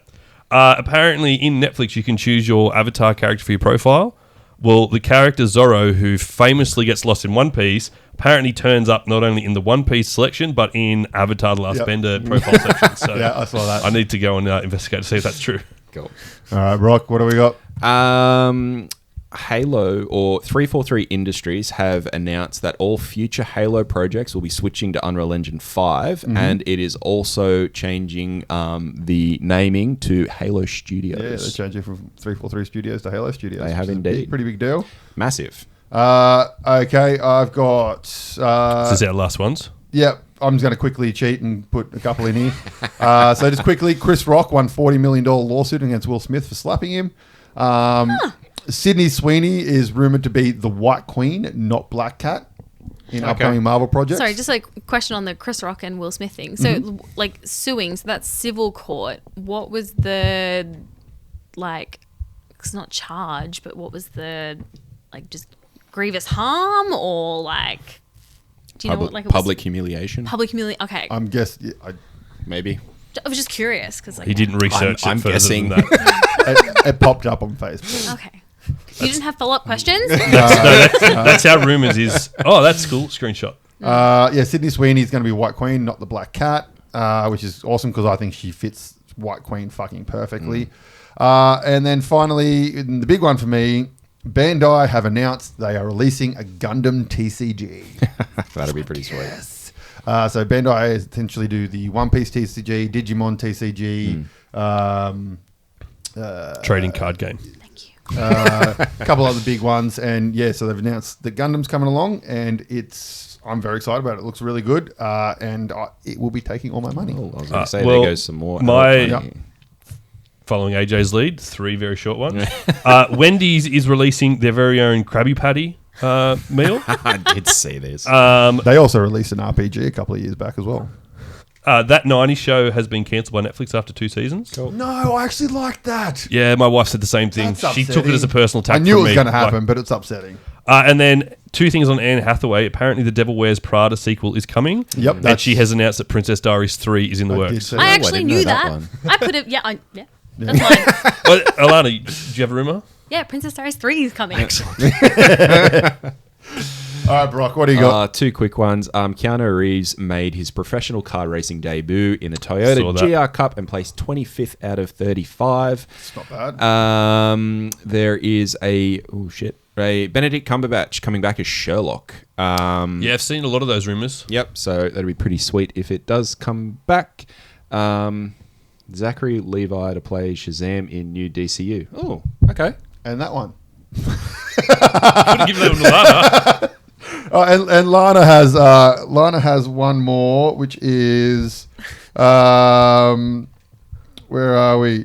Apparently, in Netflix, you can choose your avatar character for your profile. Well, the character Zorro, who famously gets lost in One Piece, apparently turns up not only in the One Piece selection, but in Avatar The Last Yep. Bender profile section. So Yeah, I saw that. I need to go and investigate to see if that's true. Cool. All right, Brock, what do we got? Halo or 343 Industries have announced that all future Halo projects will be switching to Unreal Engine 5, and it is also changing the naming to Halo Studios. Yeah, they're changing from 343 Studios to Halo Studios. They have which is a indeed. pretty big deal. Massive. Okay, I've got... This is our last ones. Yep, I'm just going to quickly cheat and put a couple in here. So just quickly, Chris Rock won $40 million lawsuit against Will Smith for slapping him. Sydney Sweeney is rumoured to be the White Queen, not Black Cat, in upcoming Marvel projects. Sorry, just like question on the Chris Rock and Will Smith thing. So like suing, so that's civil court. What was the, like, it's not charge, but what was the, like, just grievous harm or like, do you know what, like it was public humiliation? public humiliation? Okay. I'm guessing... Maybe. I was just curious because He didn't research I'm it further guessing. than that. It popped up on Facebook. Okay. You didn't have follow-up questions? That's how rumours is. Oh, that's cool. Screenshot. Sydney Sweeney's going to be White Queen, not the Black Cat, which is awesome because I think she fits White Queen fucking perfectly. And then finally, the big one for me, Bandai have announced they are releasing a Gundam TCG. That'll be pretty sweet. So Bandai essentially do the One Piece TCG, Digimon TCG, Trading card game. Thank you. a couple other big ones, and so they've announced that Gundam's coming along, and I'm very excited about it. It looks really good, and it will be taking all my money. Oh, I was going to say, well, there goes some more. Following AJ's lead, 3 very short ones. Wendy's is releasing their very own Krabby Patty meal. I did see this. They also released an RPG a couple of years back as well. That 90s show has been cancelled by Netflix after 2 seasons. Cool. No, I actually like that. Yeah, my wife said the same thing. That's She took upsetting. it as a personal attack. I knew from it was me. going to happen, but it's upsetting. And then 2 things on Anne Hathaway. Apparently, the Devil Wears Prada sequel is coming. Yep, and she has announced that Princess Diaries 3 is in the I works. did see I that. actually didn't knew know that that. one. I put it. Yeah, that's mine. Well, Alana, do you have a rumour? Yeah, Princess Diaries 3 is coming. All right, Brock, what do you got? 2 quick ones. Keanu Reeves made his professional car racing debut in the Saw Toyota that. GR Cup and placed 25th out of 35. It's not bad. There is a Benedict Cumberbatch coming back as Sherlock. Yeah, I've seen a lot of those rumours. Yep, so that'd be pretty sweet if it does come back. Zachary Levi to play Shazam in new DCU. Oh, okay. And that one. Couldn't give that one to Alana. And Lana has one more, which is where are we?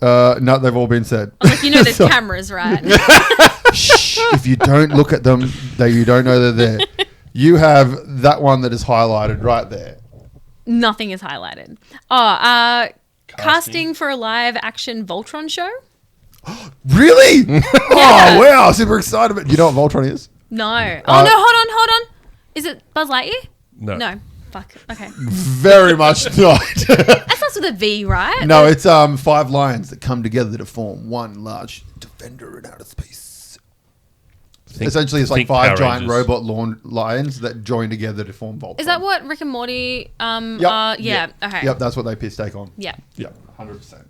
No, they've all been said. I'm like, there's cameras, right? Shh, if you don't look at them, you don't know they're there. You have that one that is highlighted right there. Nothing is highlighted. Casting for a live action Voltron show? Really? Oh, wow. Super excited. But you know what Voltron is? No. No, hold on. Is it Buzz Lightyear? No. Fuck. Okay. Very much not. That starts with a V, right? No, it's 5 lions that come together to form one large defender in outer space. Essentially, it's like 5 Power giant Rangers. robot lions that join together to form Voltron. Is that what Rick and Morty? Yep. Yeah. Okay. Yep, that's what they piss take on. Yeah. Yep, 100%.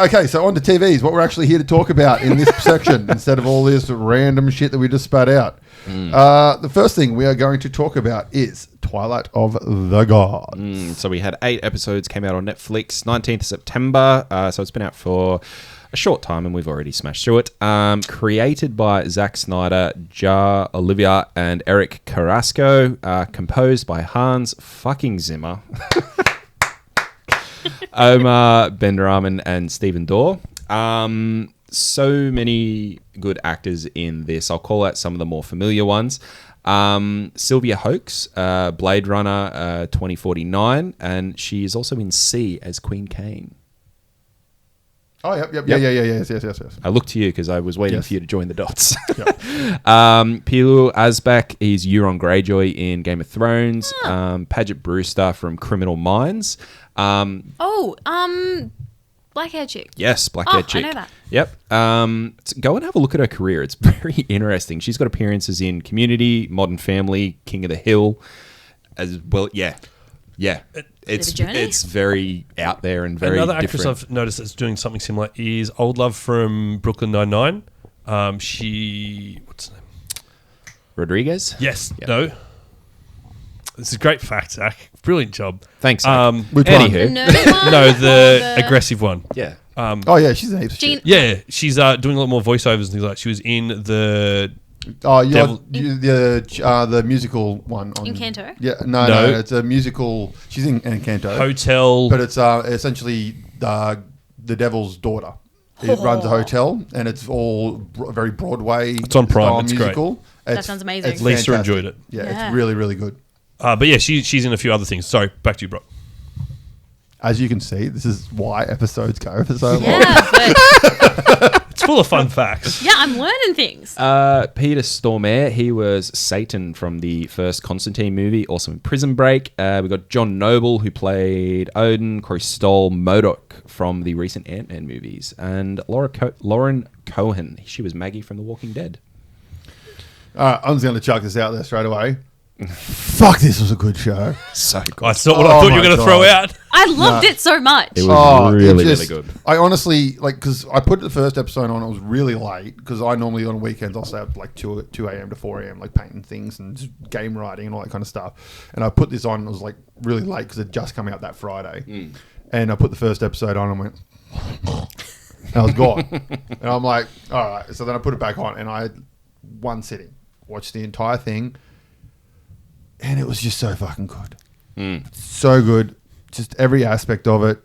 Okay, so on to TVs. What we're actually here to talk about in this section, instead of all this random shit that we just spat out. The first thing we are going to talk about is Twilight of the Gods. So we had 8 episodes, came out on Netflix, 19th September. So it's been out for a short time and we've already smashed through it. Created by Zack Snyder, Ja Olivia, and Eric Carrasco. Composed by Hans fucking Zimmer. Omar Bendraman and Stephen Dorr. So many good actors in this. I'll call out some of the more familiar ones. Sylvia Hoeks, Blade Runner 2049, and she is also in C as Queen Kane. Oh, yep. Yes. I looked to you because I was waiting Yes. for you to join the dots. Yep. Pilu Asbak is Euron Greyjoy in Game of Thrones. Paget Brewster from Criminal Minds. Black-haired chick. Yes, black-haired chick. I know that. Yep. Go and have a look at her career. It's very interesting. She's got appearances in Community, Modern Family, King of the Hill, as well. Yeah. It's very out there and very Another actress different. I've noticed that's doing something similar is Old Love from Brooklyn Nine-Nine. What's her name? Rodriguez? Yes. Yep. No. This is a great fact, Zach. Brilliant job. Thanks. Zach. Which one? The Anywho. nerdy one? No, or the aggressive one. Yeah. Oh, yeah, she's an ape of shit. Yeah, she's doing a lot more voiceovers and things like that. She was in the... Oh, you're Devil- the musical one. On, Encanto? Yeah, no, it's a musical. She's in Encanto. Hotel... But it's essentially the devil's daughter. It runs a hotel, and it's all very Broadway. It's on Prime, style it's great. musical. That sounds amazing. It's Lisa fantastic. enjoyed it. Yeah, Yeah. it's really, really good. but yeah, she's in a few other things. Sorry, back to you, Brock. As you can see, this is why episodes go for so long. Yeah, but It's full of fun facts. Yeah, I'm learning things. Peter Stormare, he was Satan from the first Constantine movie, also in Prison Break. We got John Noble, who played Odin, Corey Stoll, MODOK from the recent Ant-Man movies, and Lauren Cohen, she was Maggie from The Walking Dead. All right, I'm just going to chuck this out there straight away. Fuck, this was a good show. So good. That's not what I thought you were going to throw out. I loved it so much. It was really it just- good. I honestly, because I put the first episode on, it was really late, because I normally on weekends I'll stay up like 2 a.m. to 4 a.m. like painting things and just game writing and all that kind of stuff. And I put this on, and it was like really late because it just come out that Friday. And I put the first episode on and went, and I was gone. And I'm like, all right. So then I put it back on, and I had one sitting, watched the entire thing. And it was just so fucking good. So good. Just every aspect of it.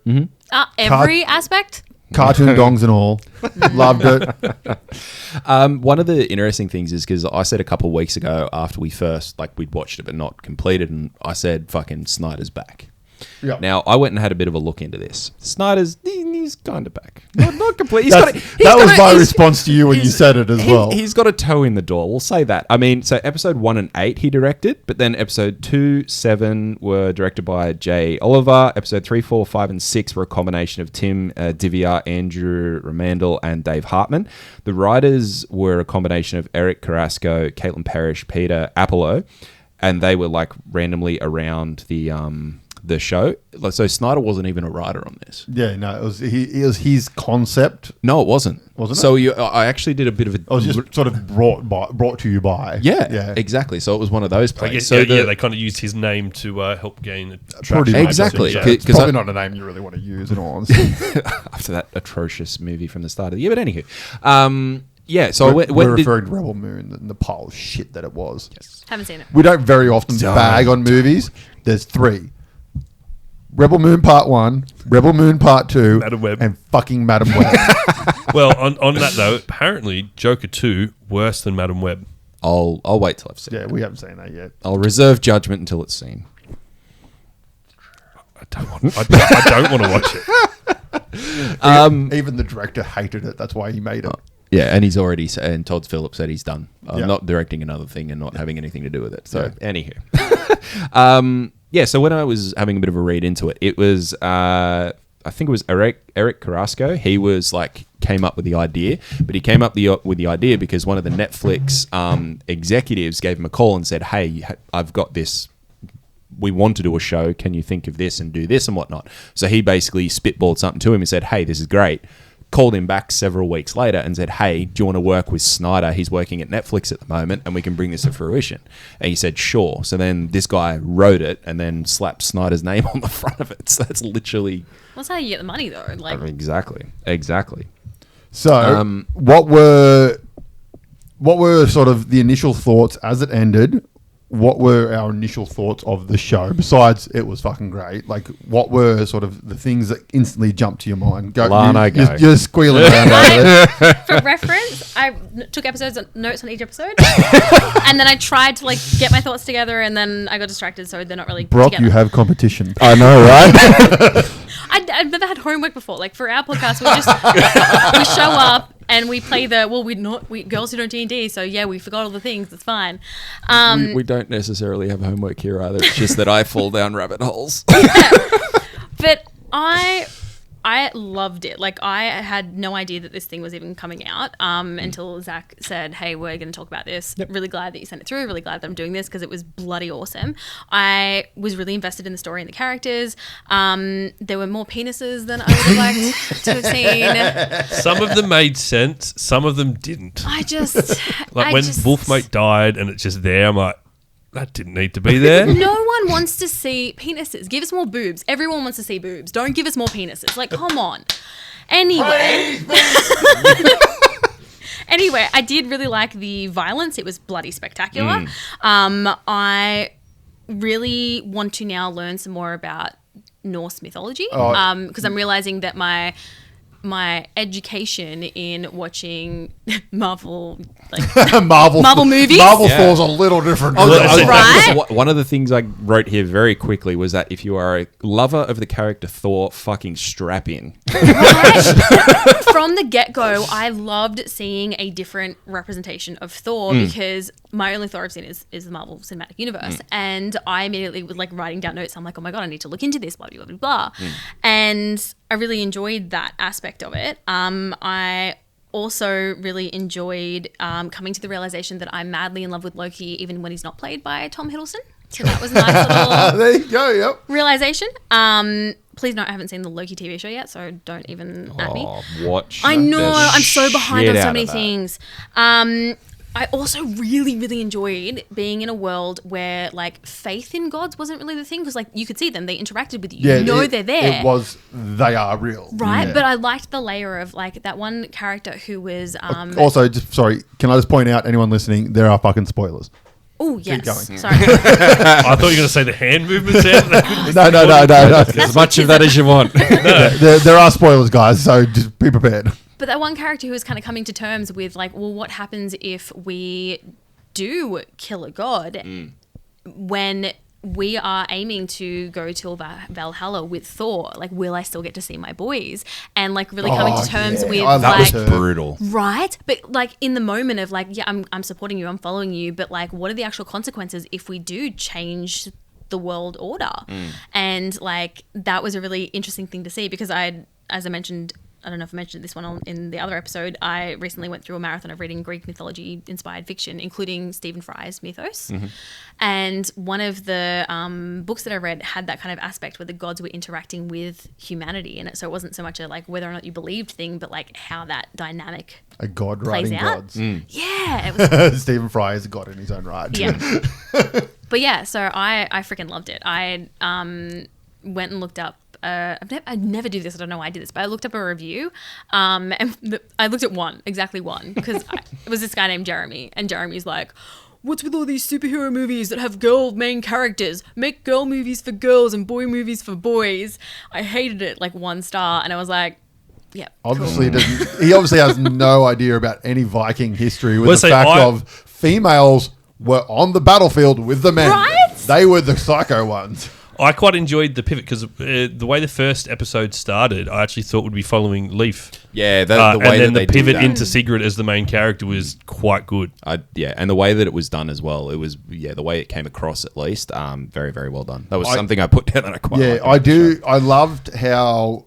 Every aspect? Cartoon dongs and all. Loved it. One of the interesting things is because I said a couple of weeks ago after we first, we'd watched it but not completed, and I said fucking Snyder's back. Yep. Now, I went and had a bit of a look into this. Snyder's, he's kind of back. Not complete. That was my response to you when you said it as well. He's got a toe in the door. We'll say that. I mean, so episode 1 and 8 he directed, but then episode 2, 7 were directed by Jay Oliver. Episode 3, 4, 5, and 6 were a combination of Tim Divya, Andrew Romandel, and Dave Hartman. The writers were a combination of Eric Carrasco, Caitlin Parrish, Peter Apollo, and they were randomly around the show. So Snyder wasn't even a writer on this. Yeah, no, it was his concept. No, it wasn't. Wasn't it? So I actually did a bit of a... It was just sort of brought to you by. Yeah, exactly. So it was one of those I plays. guess, So they kind of used his name to help gain Pretty traction. much. Exactly. Yeah. It's 'Cause probably not a name you really want to use in all honesty. after that atrocious movie from the start of the year. But anywho, yeah. So we're referring to Rebel Moon and the pile of shit that it was. Yes. Haven't seen it. We don't very often bag on movies. There's 3. Rebel Moon Part 1, Rebel Moon Part 2, Madam Web. and fucking Madam Web. Well, on that though, apparently Joker 2 worse than Madam Web. I'll wait till I've seen. Yeah, we haven't seen that yet. I'll reserve judgment until it's seen. I don't want to watch it. Even the director hated it. That's why he made it. Yeah, and he's already and Todd Phillips said he's done. I'm Yeah. not directing another thing and not having anything to do with it. So, Yeah. anywho, yeah. So when I was having a bit of a read into it, it was I think it was Eric Carrasco. He was came up with the idea, but he came up with the idea because one of the Netflix executives gave him a call and said, "Hey, I've got this. We want to do a show. Can you think of this and do this and whatnot?" So he basically spitballed something to him and said, "Hey, this is great." Called him back several weeks later and said, "Hey, do you want to work with Snyder? He's working at Netflix at the moment and we can bring this to fruition." And he said, "Sure." So then this guy wrote it and then slapped Snyder's name on the front of it. So that's literally... That's how you get the money, though. Exactly. So, what were sort of the initial thoughts as it ended? What were our initial thoughts of the show? Besides, it was fucking great. What were sort of the things that instantly jumped to your mind? Lana, go. You're squealing around over there. For reference, I took notes on each episode, and then I tried to get my thoughts together, and then I got distracted, so they're not really Brock, together. you have competition. I know, right? I've never had homework before. For our podcast, we just we show up and we play we Girls Who Don't DND, so yeah, we forgot all the things. It's fine. We don't necessarily have homework here either. It's just that I fall down rabbit holes. But I loved it. I had no idea that this thing was even coming out until Zach said, "Hey, we're going to talk about this." Yep. Really glad that you sent it through. Really glad that I'm doing this because it was bloody awesome. I was really invested in the story and the characters. There were more penises than I would have liked to have seen. Some of them made sense. Some of them didn't. When Wolfmate died and it's just there, I'm like, that didn't need to be there. No one wants to see penises. Give us more boobs. Everyone wants to see boobs. Don't give us more penises. Come on. Anyway. Anyway, I did really like the violence. It was bloody spectacular. I really want to now learn some more about Norse mythology because I'm realizing that my education in watching Marvel Marvel movies. Marvel Yeah. falls a little different. Right? One of the things I wrote here very quickly was that if you are a lover of the character Thor, fucking strap in. Right? From the get-go, I loved seeing a different representation of Thor because my only Thor I've seen is the Marvel Cinematic Universe. And I immediately was like writing down notes. I'm like, oh my God, I need to look into this, blah, blah, blah, blah. And I really enjoyed that aspect of it. I also really enjoyed coming to the realization that I'm madly in love with Loki even when he's not played by Tom Hiddleston. So that was a nice little There you go. Yep. realization. Please note I haven't seen the Loki TV show yet, so don't even at me. Watch. I know, the I'm so behind shit on so out many of that. things. I also really, really enjoyed being in a world where like faith in gods wasn't really the thing because like you could see them, they interacted with you, Yeah, you know they're there. It was. They are real. Right, Yeah. but I liked the layer of like that one character who was Also, just sorry. Can I just point out, anyone listening, there are fucking spoilers. oh yes, going. sorry. I thought you were going to say the hand movements out. No. As much of that as you want. there are spoilers, guys. So just be prepared. But that one character who was kind of coming to terms with like, well, what happens if we do kill a god when we are aiming to go to Valhalla with Thor? Like, will I still get to see my boys? And like really coming to terms with I love like, her. Brutal. right? But like in the moment of like, yeah, I'm supporting you, I'm following you, but like, what are the actual consequences if we do change the world order? And like that was a really interesting thing to see because as I mentioned, I don't know if I mentioned this one in the other episode, I recently went through a marathon of reading Greek mythology inspired fiction, including Stephen Fry's Mythos. And one of the books that I read had that kind of aspect where the gods were interacting with humanity in it. So it wasn't so much a like whether or not you believed thing, but like how that dynamic A god plays writing out. gods. Yeah. It was Stephen Fry is a god in his own right. Yeah. But yeah, so I freaking loved it. I went and looked up. I never do this. I don't know why I did this, but I looked up a review, and I looked at exactly one, because it was this guy named Jeremy, and Jeremy's like, "What's with all these superhero movies that have girl main characters? Make girl movies for girls and boy movies for boys." I hated it, like 1 star, and I was like, yeah. Obviously, he obviously has no idea about any Viking history with Well, the say, fact of females were on the battlefield with the men. Right? They were the psycho ones. I quite enjoyed the pivot because the way the first episode started, I actually thought would be following Leaf. Yeah, the And way then that the they did pivot that. into Sigrid as the main character was quite good. Yeah, and the way that it was done as well, it was the way it came across at least, very, very well done. That was something I put down and I quite liked I about the do. show. I loved how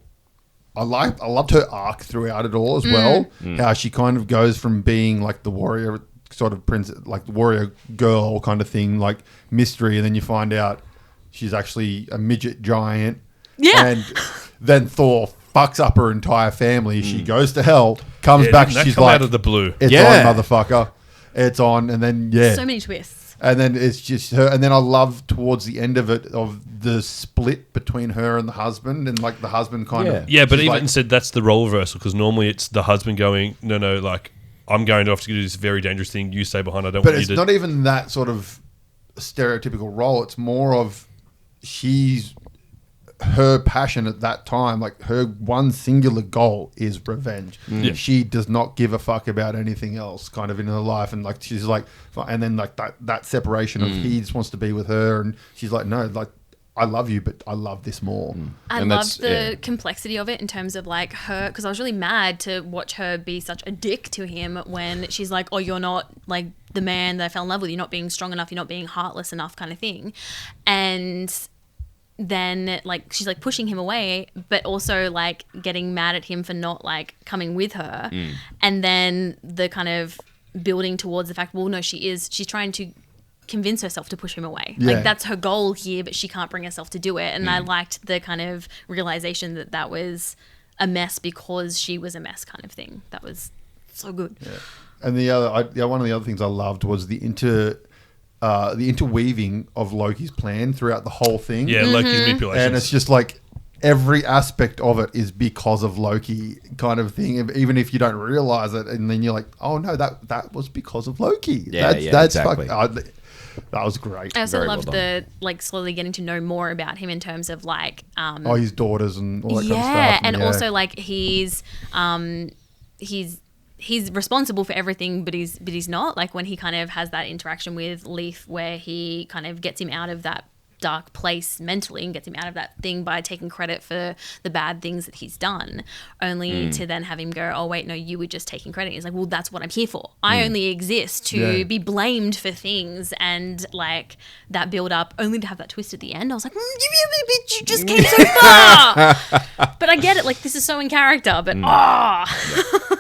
I loved her arc throughout it all as well. How she kind of goes from being like the warrior sort of princess, like the warrior girl kind of thing, like mystery, and then you find out she's actually a midget giant. Yeah. And then Thor fucks up her entire family. She goes to hell, comes back, Didn't that she's come like, out of the blue. "It's Yeah. on, motherfucker. It's on." And then So many twists. and then it's just her. And then I love towards the end of it of the split between her and the husband, and like the husband kind of Yeah, but she's even like, said that's the role reversal because normally it's the husband going, no, like I'm going off to do this very dangerous thing. You stay behind. I don't but want you it's to. not even that sort of stereotypical role. It's more of her passion at that time, like her one singular goal is revenge. Yeah. She does not give a fuck about anything else kind of in her life. And like, she's like, and then like that separation of he just wants to be with her. And she's like, no, like, I love you, but I love this more. I And loved that's- the complexity of it in terms of like her, because I was really mad to watch her be such a dick to him when she's like, "Oh, you're not like the man that I fell in love with. You're not being strong enough. You're not being heartless enough," kind of thing. And then like she's like pushing him away, but also like getting mad at him for not like coming with her. And then the kind of building towards the fact, well, no, she's trying to convince herself to push him away. Yeah. Like that's her goal here, but she can't bring herself to do it. And I liked the kind of realization that was a mess because she was a mess kind of thing. That was so good. And one of the other things I loved was the interweaving of Loki's plan throughout the whole thing. Yeah, Loki's manipulations. And it's just like every aspect of it is because of Loki kind of thing, even if you don't realize it. And then you're like, oh no, that was because of Loki. Yeah, that's exactly. that was great. I also Very loved well the like slowly getting to know more about him in terms of like His daughters and all that kind of yeah, stuff. and also like he's he's responsible for everything, but he's not. Like when he kind of has that interaction with Leaf where he kind of gets him out of that dark place mentally and gets him out of that thing by taking credit for the bad things that he's done, only to then have him go, oh wait, no, you were just taking credit. He's like, well, that's what I'm here for. I only exist to be blamed for things, and like that build up only to have that twist at the end. I was like, you just came so far. But I get it, like this is so in character, but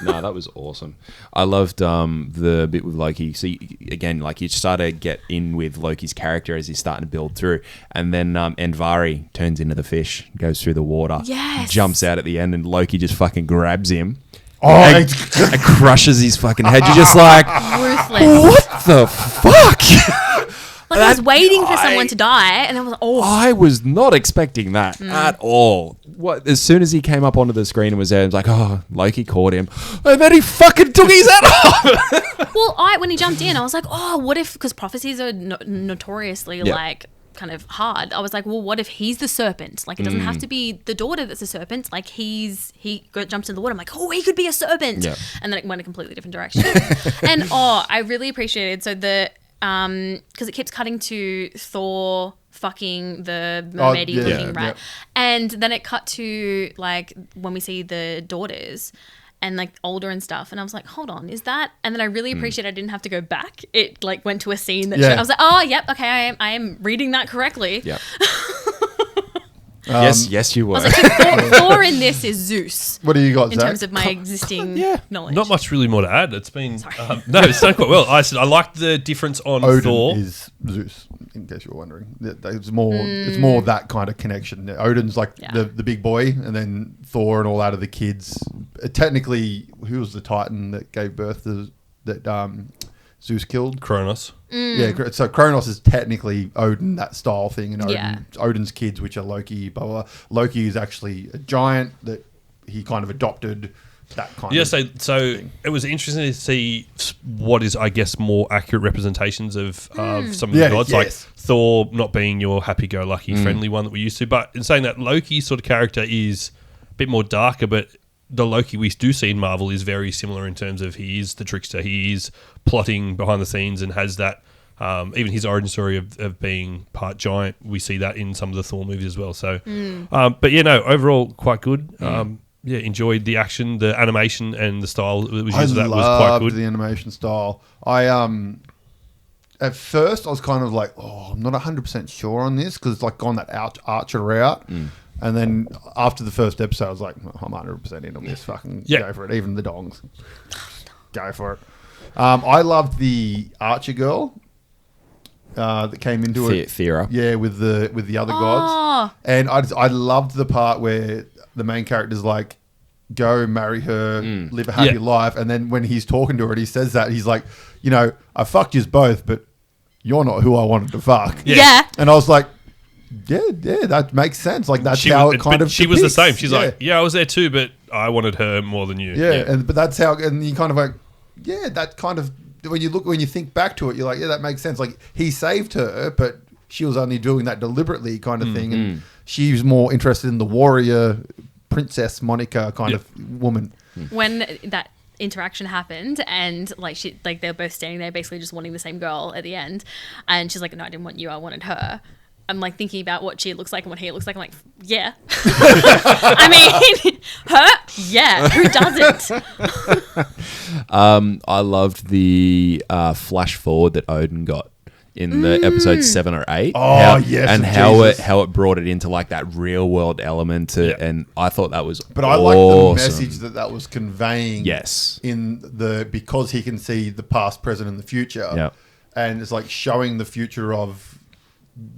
No, that was awesome. I loved the bit with Loki. See, again, like you start to get in with Loki's character as he's starting to build through. And then Andvari turns into the fish, goes through the water, jumps out at the end, and Loki just fucking grabs him and crushes his fucking head. You're just like, ruthless. What the fuck? Like I was waiting for someone to die, and I was like, oh. I was not expecting that at all. What? As soon as he came up onto the screen and was there, I was like, oh, Loki caught him. And then he fucking took his head off. Well, when he jumped in, I was like, oh, what if, because prophecies are notoriously like kind of hard. I was like, well, what if he's the serpent? Like it doesn't have to be the daughter that's a serpent. Like he jumps in the water. I'm like, oh, he could be a serpent. Yeah. And then it went a completely different direction. And I really appreciated the because it keeps cutting to Thor fucking the mermaidy looking rat, and then it cut to like when we see the daughters and like older and stuff, and I was like, hold on, is that? And then I really appreciate I didn't have to go back. It like went to a scene that I was like, oh yep, okay, I am reading that correctly. Yeah. Yes, you were. I was like, Thor in this is Zeus. What do you got, in Zach? terms of my existing knowledge? Not much really more to add. It's been no, it's done quite well. I liked the difference on Odin Thor. is Zeus, in case you were wondering. It's more that kind of connection. Odin's like the big boy, and then Thor and all that are the kids. Technically, who was the Titan that gave birth to that Zeus killed? Kronos. Yeah, so Kronos is technically Odin, that style thing, and Odin's kids, which are Loki, blah, blah, blah. Loki is actually a giant that he kind of adopted, that kind of so thing. It was interesting to see what is, I guess, more accurate representations of some of the gods, like Thor not being your happy-go-lucky, friendly one that we're used to. But in saying that, Loki's sort of character is a bit more darker, but the Loki we do see in Marvel is very similar in terms of he is the trickster, he is plotting behind the scenes and has that, even his origin story of being part giant, we see that in some of the Thor movies as well. So, but overall quite good. Enjoyed the action, the animation and the style that was used. That was quite good. The animation style. At first I was kind of like, I'm not 100% sure on this because it's like gone that Archer route. And then after the first episode, I was like, I'm 100% in on this. Fucking go for it. Even the dongs. Go for it. I loved the Archer girl that came into it. Thera. Yeah, with the other gods. And I loved the part where the main character's like, go marry her, live a happy life. And then when he's talking to her and he says that, he's like, I fucked yous both, but you're not who I wanted to fuck. Yeah. And I was like, yeah, that makes sense. Like that's how it kind of. She was the same. She's like, I was there too, but I wanted her more than you. Yeah. But that's how, and you kind of like, that kind of when you think back to it, you're like, that makes sense. Like he saved her, but she was only doing that deliberately, kind of thing, and she was more interested in the warrior, Princess Monica kind of woman. When that interaction happened and they're both standing there basically just wanting the same girl at the end, and she's like, no, I didn't want you, I wanted her. I'm like thinking about what she looks like and what he looks like. I'm like, yeah. I mean, her? Yeah. Who doesn't? I loved the flash forward that Odin got in the episode 7 or 8. And how it brought it into like that real world element and I thought that was But I like the message that was conveying. Yes. Because he can see the past, present, and the future. Yep. And it's like showing the future of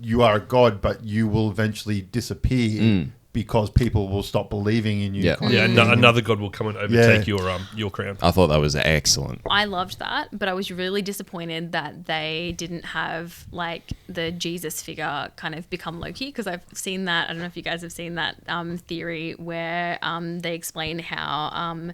you are a god, but you will eventually disappear because people will stop believing in you. Another god will come and overtake your crown. I thought that was excellent. I loved that, but I was really disappointed that they didn't have like the Jesus figure kind of become Loki, because I've seen that. I don't know if you guys have seen that theory where they explain how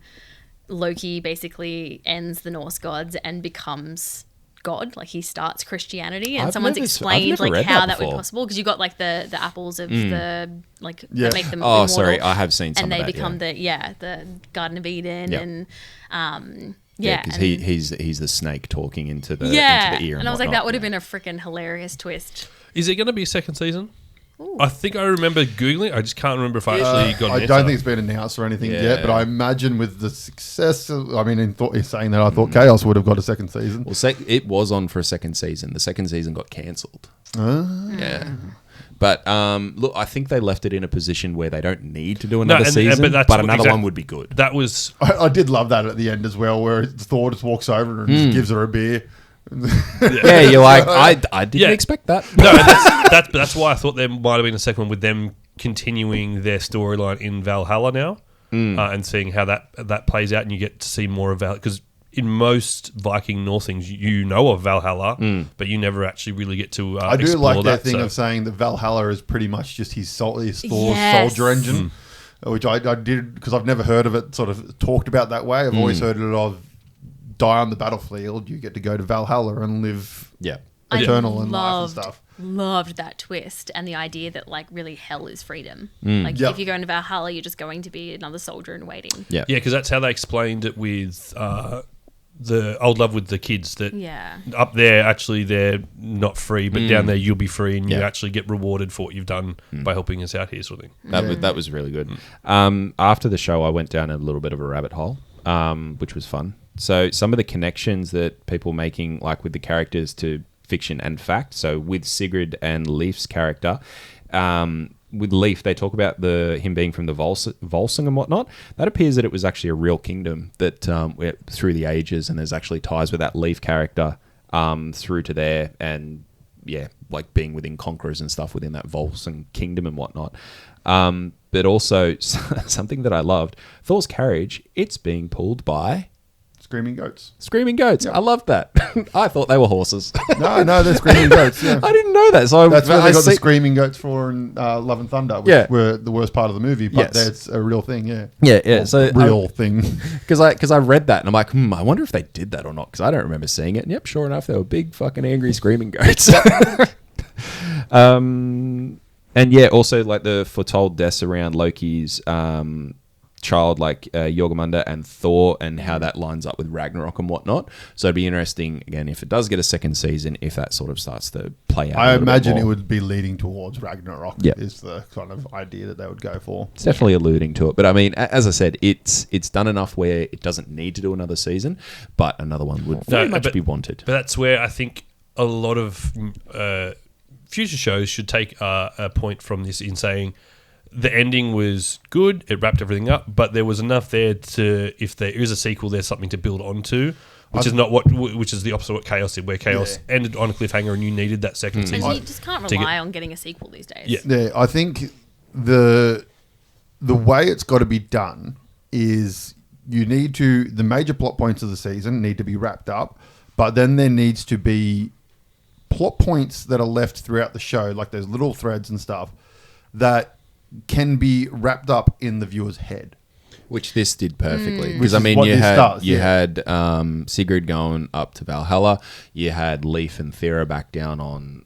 Loki basically ends the Norse gods and becomes God, like he starts Christianity, and I've someone's never- I've explained never like read how that that would be before. possible, because you got like the apples of the like Yeah. that make them Oh, immortal, sorry, I have seen some and of they that, become the Garden of Eden, Yeah. and because and- he's the snake talking into the yeah, into the ear, and I was like, whatnot. that would have been a freaking hilarious twist. Is it going to be a second season? Ooh. I think I remember Googling. I just can't remember if I actually got an I answer. don't think it's been announced or anything Yeah. yet, but I imagine with the success, in saying that, I thought Chaos would have got a second season. Well, it was on for a second season. The second season got cancelled. Yeah. But look, I think they left it in a position where they don't need to do another season, but another one would be good. That was I did love that at the end as well, where Thor just walks over and just gives her a beer. Yeah, you're like, I didn't expect that. no. That's why I thought there might have been a second one with them continuing their storyline in Valhalla now, and seeing how that plays out, and you get to see more of Valhalla, because in most Viking Norse things you know of Valhalla, but you never actually really get to. I do explore like their that, thing so. of saying that Valhalla is pretty much just his Thor's Yes. soldier engine, which I did, because I've never heard of it sort of talked about that way. I've always heard it of die on the battlefield, you get to go to Valhalla and live Yeah. eternal I in life and stuff. Loved that twist, and the idea that like really hell is freedom. Like Yep. if you go into Valhalla, you're just going to be another soldier in waiting. Yeah. Yeah, because that's how they explained it with the Old Love with the kids. That Yeah. up there, actually, they're not free, but down there you'll be free, and you Yeah. actually get rewarded for what you've done by helping us out here, sort of thing. That was really good. After the show, I went down a little bit of a rabbit hole, which was fun. So some of the connections that people making, like with the characters to fiction and fact. So with Sigrid and Leif's character, with Leif, they talk about him being from the Volsung and whatnot. That appears that it was actually a real kingdom that went through the ages, and there's actually ties with that Leif character through to there, and yeah, like being within conquerors and stuff within that Volsung kingdom and whatnot. But also something that I loved, Thor's carriage, it's being pulled by Screaming goats. screaming goats. I loved that. I thought they were horses. No, they're screaming goats. Yeah. I didn't know that. So That's what I they got the see- screaming goats for in Love and Thunder, which Yeah. were the worst part of the movie, but Yes. that's a real thing, yeah. Yeah. So Real thing. because I read that and I'm like, I wonder if they did that or not, because I don't remember seeing it. And yep, sure enough, they were big fucking angry screaming goats. And yeah, also like the foretold deaths around Loki's child, like Jormungandr and Thor, and how that lines up with Ragnarok and whatnot. So it'd be interesting again if it does get a second season, if that sort of starts to play out. I a little bit imagine it more. would be leading towards Ragnarok, Yep. is the kind of idea that they would go for. It's definitely alluding to it, but I mean, as I said, it's done enough where it doesn't need to do another season, but another one would very much be wanted. But that's where I think a lot of future shows should take a point from this in saying the ending was good, it wrapped everything up, but there was enough there to, if there is a sequel, there's something to build onto, which is the opposite of what Chaos did, where Chaos ended on a cliffhanger and you needed that second And season. you just can't to get- rely on getting a sequel these days. Yeah. Yeah, I think the way it's got to be done is the major plot points of the season need to be wrapped up, but then there needs to be plot points that are left throughout the show, like those little threads and stuff, that can be wrapped up in the viewer's head. Which this did perfectly, Which because I is mean, what you this had does, you yeah. had Sigrid going up to Valhalla, you had Leif and Thera back down on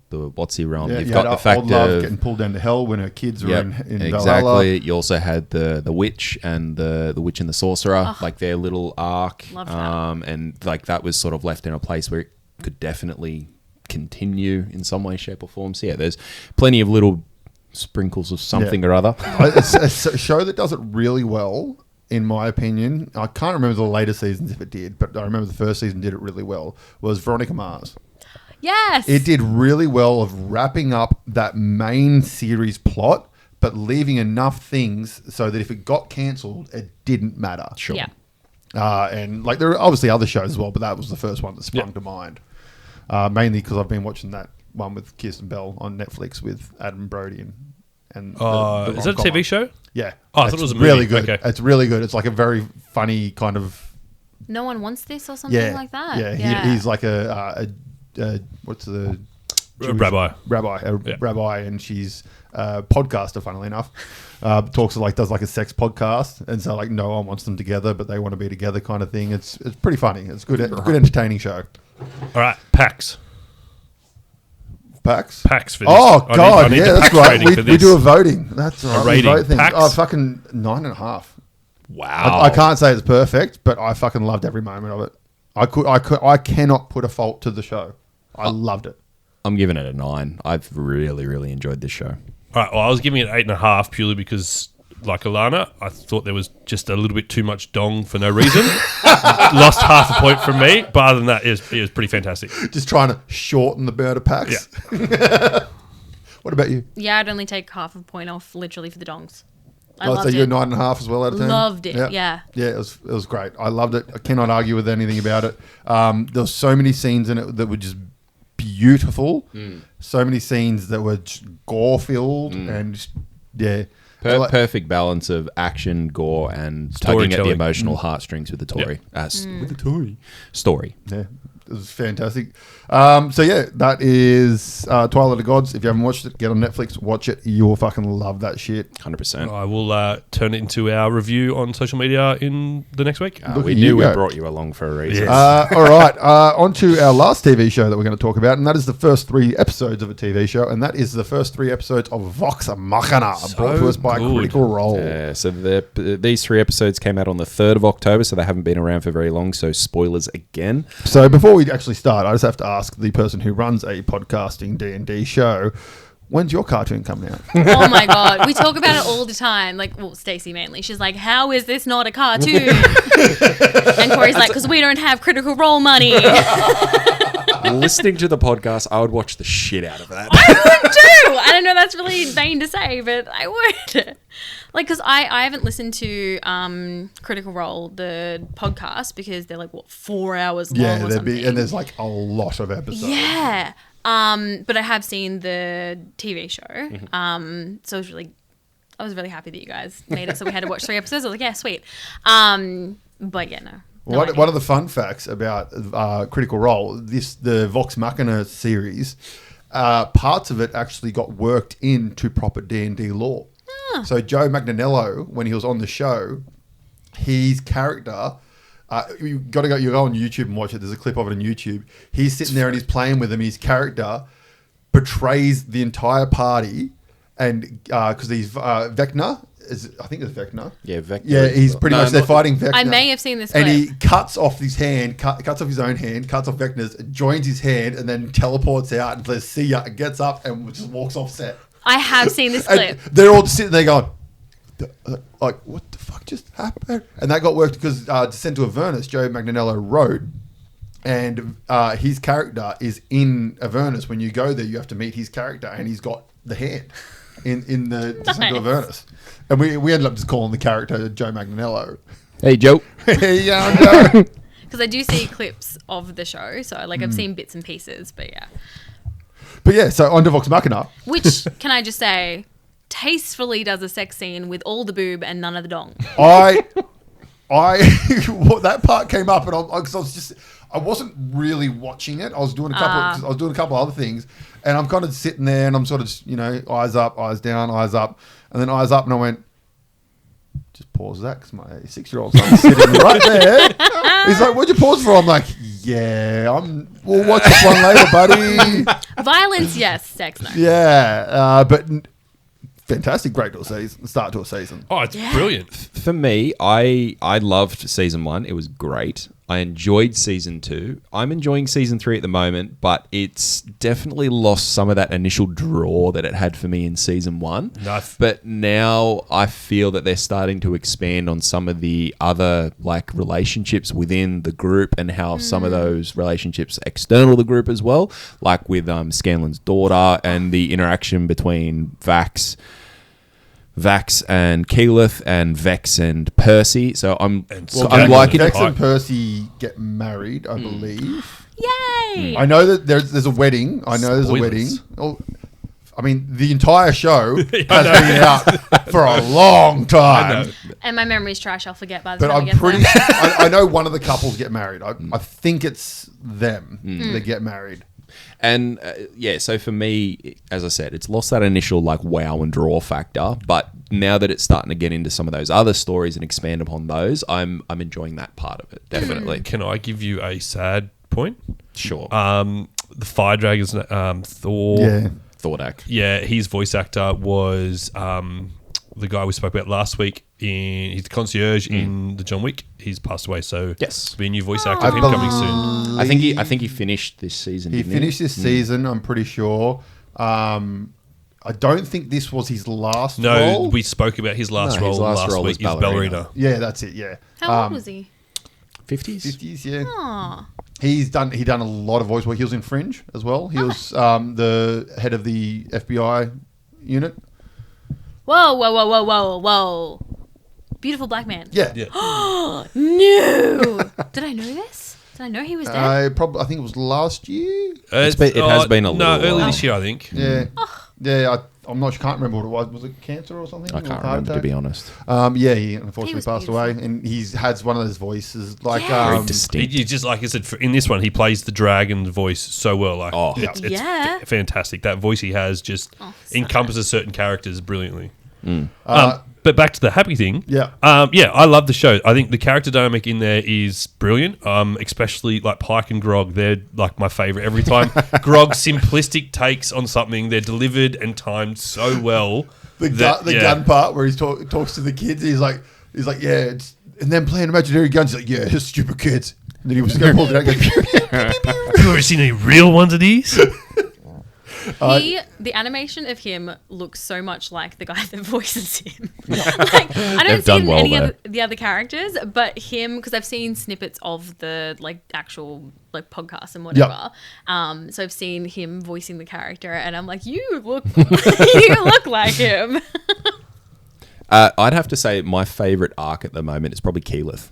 the Watsy realm. Yeah, You've you got had the fact old love of getting pulled down to hell when her kids are Yep, in exactly. Valhalla. You also had the witch and the witch and the sorcerer, like their little arc, Love that. and like that was sort of left in a place where it could definitely continue in some way, shape, or form. So yeah, there's plenty of little sprinkles of something or other. It's a show that does it really well, in my opinion. I can't remember the later seasons if it did, but I remember the first season did it really well, was Veronica Mars. Yes. It did really well of wrapping up that main series plot, but leaving enough things so that if it got cancelled, it didn't matter. Sure. Yeah. And like there are obviously other shows as well, but that was the first one that sprung to mind. Mainly because I've been watching that one with Kirsten Bell on Netflix with Adam Brody and the Is that a rom-com TV one. show? Yeah. Oh, I thought It's it was a movie. really good. Okay. It's really good. It's like a very funny kind of No one wants this or something yeah, like that. Yeah, he's like a what's the Jewish Rabbi. rabbi, and she's a podcaster. Funnily enough, does like a sex podcast, and so like no one wants them together, but they want to be together, kind of thing. It's pretty funny. It's good, good entertaining show. All right, PAX. PAX? PAX for this. Oh, God, I need yeah, the that's PAX right. rating for We this. do a voting. That's right. We rating. vote things. PAX. Oh, fucking 9.5. Wow. I can't say it's perfect, but I fucking loved every moment of it. I cannot put a fault to the show. I loved it. I'm giving it a 9. I've really, really enjoyed this show. All right, well, I was giving it 8.5 purely because, like Alana, I thought there was just a little bit too much dong for no reason. Lost half a point from me, but other than that, it was pretty fantastic. Just trying to shorten the murder packs. Yeah. What about you? Yeah, I'd only take half a point off literally for the dongs. I So loved you're it. 9.5 as well out of 10? Loved it, yeah. Yeah, it was great. I loved it. I cannot argue with anything about it. There were so many scenes in it that were just beautiful. So many scenes that were just gore-filled and just, yeah. Perfect balance of action, gore, and tugging at the Storytelling. emotional heartstrings with the Tory. With the Tory. Story. Yeah, it was fantastic. So yeah, that is Twilight of the Gods. If you haven't watched it, get on Netflix, watch it. You'll fucking love that shit. 100%. I will turn it into our review on social media in the next week. Look We at knew you we go. brought you along for a reason. Yes. All right, on to our last TV show that we're going to talk about, and that is the first 3 episodes of a TV show, and that is the first 3 episodes of Vox Machina, brought to us by good. Critical Role. So these 3 episodes came out on the 3rd of October, so they haven't been around for very long, so spoilers again. So before we actually start, I just have to ask the person who runs a podcasting D&D show, when's your cartoon coming out? Oh my God. We talk about it all the time. Like, well, Stacey mainly. She's like, how is this not a cartoon? And Corey's like, because we don't have Critical Role money. Listening to the podcast, I would watch the shit out of that. I would too. I don't know, that's really vain to say, but I would. Like, because I haven't listened to Critical Role, the podcast, because they're like, what, 4 hours long or something. And there's like a lot of episodes. Yeah. But I have seen the TV show. So I was really happy that you guys made it. So we had to watch 3 episodes. I was like, yeah, sweet. But yeah, no. One of the fun facts about Critical Role, the Vox Machina series, parts of it actually got worked into proper D&D lore. So Joe Magnanello, when he was on the show, his character, you go on YouTube and watch it. There's a clip of it on YouTube. He's sitting there and he's playing with him. His character betrays the entire party, and because he's Vecna. I think it's Vecna. Yeah, Vecna. Yeah, he's pretty much they're fighting Vecna. I may have seen this And clip. he cuts off his hand, cuts off his own hand, cuts off Vecna's, joins his hand, and then teleports out and says, "See ya," and gets up and just walks off set. I have seen this And clip. they're all just sitting there going, like, what the fuck just happened? And that got worked because Descent to Avernus, Joe Magnanello wrote, and his character is in Avernus. When you go there, you have to meet his character, and he's got the hand in the Descent to Avernus. And we ended up just calling the character Joe Magnanello. Hey, Joe. Hey, young Joe. Because I do see clips of the show. So, like, I've seen bits and pieces. But yeah. But yeah, so on to Vox Machina. Which, can I just say, tastefully does a sex scene with all the boob and none of the dong. That part came up, and I wasn't really watching it. I was doing a couple other things, and I'm kind of sitting there, and I'm sort of just, eyes up, eyes down, eyes up, and then eyes up, and I went, just pause that because my 6-year-old son's sitting right there. He's like, "What'd you pause for?" I'm like, "Yeah, we'll watch this one later, buddy." Violence, yes. Sex, no. Yeah, but fantastic, great start to a season. Oh, it's brilliant. For me, I loved season 1. It was great. I enjoyed season 2. I'm enjoying season 3 at the moment, but it's definitely lost some of that initial draw that it had for me in season 1. But now I feel that they're starting to expand on some of the other like relationships within the group and how some of those relationships external to the group as well, like with Scanlan's daughter and the interaction between Vax and Keyleth and Vex and Percy. So I'm liking Vex it. and Percy get married, I believe. Yay! I know that there's a wedding. I know there's a wedding. Oh, I mean, the entire show has been out for a long time. And my memory's trash. I'll forget by the But time I'm it gets pretty. there. I know one of the couples get married. I think it's them that get married. And so for me, as I said, it's lost that initial like wow and draw factor. But now that it's starting to get into some of those other stories and expand upon those, I'm enjoying that part of it, definitely. Can I give you a sad point? Sure. The fire dragon's Thor. Yeah. Thordak. Yeah, his voice actor was the guy we spoke about last week. He's the concierge in the John Wick. He's passed away, so Yes. there'll be a new voice actor of him coming soon. I think he finished this season. He didn't finished this season, I'm pretty sure. I don't think this was his last No, role. we spoke about his last No, role his last last role week. was He's ballerina. Yeah, that's it, yeah. How old was he? 50s. 50s, yeah. Aw. He done a lot of voice work. He was in Fringe as well. He was the head of the FBI unit. Whoa, whoa, whoa, whoa, whoa, whoa. Beautiful black man. Yeah. Yeah. No. Did I know this? Did I know he was dead? I think it was last year. It has been a little early while. this year, I think. Yeah. Yeah, I'm not sure. Can't remember what it was. Was it cancer or something? I Or can't heart remember, to attack? be honest. Yeah, he unfortunately was passed beautiful. away. And he's had one of those voices. Like, Yeah. Very He distinct. just like I said in this one, he plays the dragon voice so well. Like, Oh. it's Yeah. fantastic. That voice he has just so encompasses certain characters brilliantly. Uh, But back to the happy thing. Yeah. Yeah, I love the show. I think the character dynamic in there is brilliant. Especially like Pike and Grog. They're like my favorite every time. Grog's simplistic takes on something, they're delivered and timed so well. the gun part where he talks to the kids. He's like, yeah, it's, and then playing imaginary guns. He's like, yeah, it's stupid kids. And then he was going to pull it out. And go, Have you ever seen any real ones of these? The animation of him looks so much like the guy that voices him. Like, I don't They've see done it in well any there. of the other characters, but him, because I've seen snippets of the like actual like podcasts and whatever. So I've seen him voicing the character, and I'm like, you look like him. I'd have to say my favourite arc at the moment is probably Keyleth.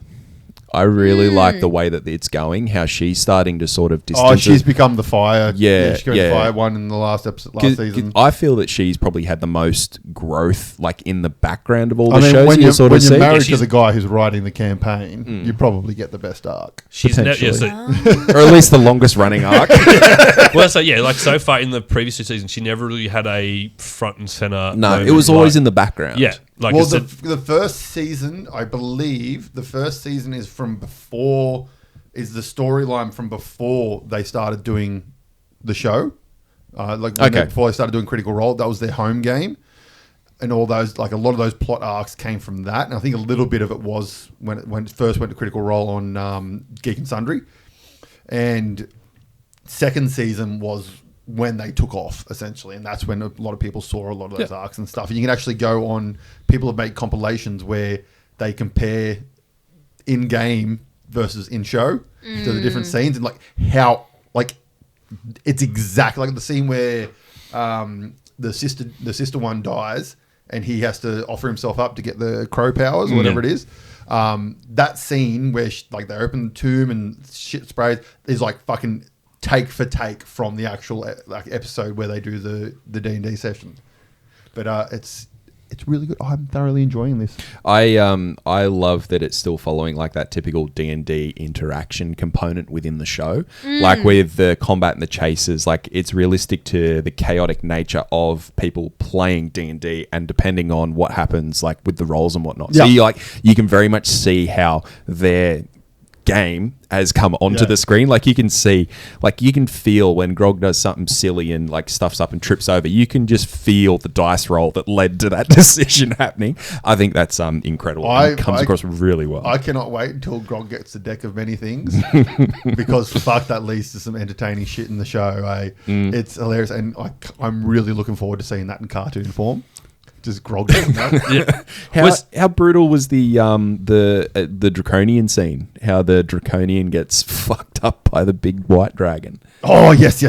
I really like the way that it's going, how she's starting to sort of distance. she's become the fire. Yeah, she's got yeah. the fire one in the last episode, last season. I feel that she's probably had the most growth, like in the background of all the I mean, shows when you sort you're of see. married to the guy who's writing the campaign, you probably get the best arc. She's potentially. or at least the longest running arc. Well, so yeah, like so far in the previous two seasons, she never really had a front and center. No, moment, it was always like- in the background. Yeah, like I Well, said, the first season, I believe, the first season is from before, is the storyline from before they started doing the show. Before they started doing Critical Role, that was their home game. And all those, like a lot of those plot arcs came from that. And I think a little bit of it was when it first went to Critical Role on Geek and Sundry. And second season was when they took off, essentially. And that's when a lot of people saw a lot of those arcs and stuff. And you can actually go on, people have made compilations where they compare in-game versus in-show to the different scenes. And like how, like, it's exactly like the scene where the sister one dies and he has to offer himself up to get the crow powers or whatever it is. That scene where they open the tomb and shit sprays is like fucking take for take from the actual episode where they do the D&D session. But it's really good. I'm thoroughly enjoying this. I love that it's still following like that typical D&D interaction component within the show. Like with the combat and the chases, like it's realistic to the chaotic nature of people playing D&D and depending on what happens like with the rolls and whatnot. So you can very much see how their game has come onto the screen. Like you can see, like you can feel when Grog does something silly and like stuffs up and trips over, you can just feel the dice roll that led to that decision happening. I think that's incredible. It comes across really well. I cannot wait until Grog gets the deck of many things because fuck, that leads to some entertaining shit in the show. It's hilarious, and I'm really looking forward to seeing that in cartoon form. Just Grog doing that. How brutal was the draconian scene? How the draconian gets fucked up by the big white dragon. Oh yes.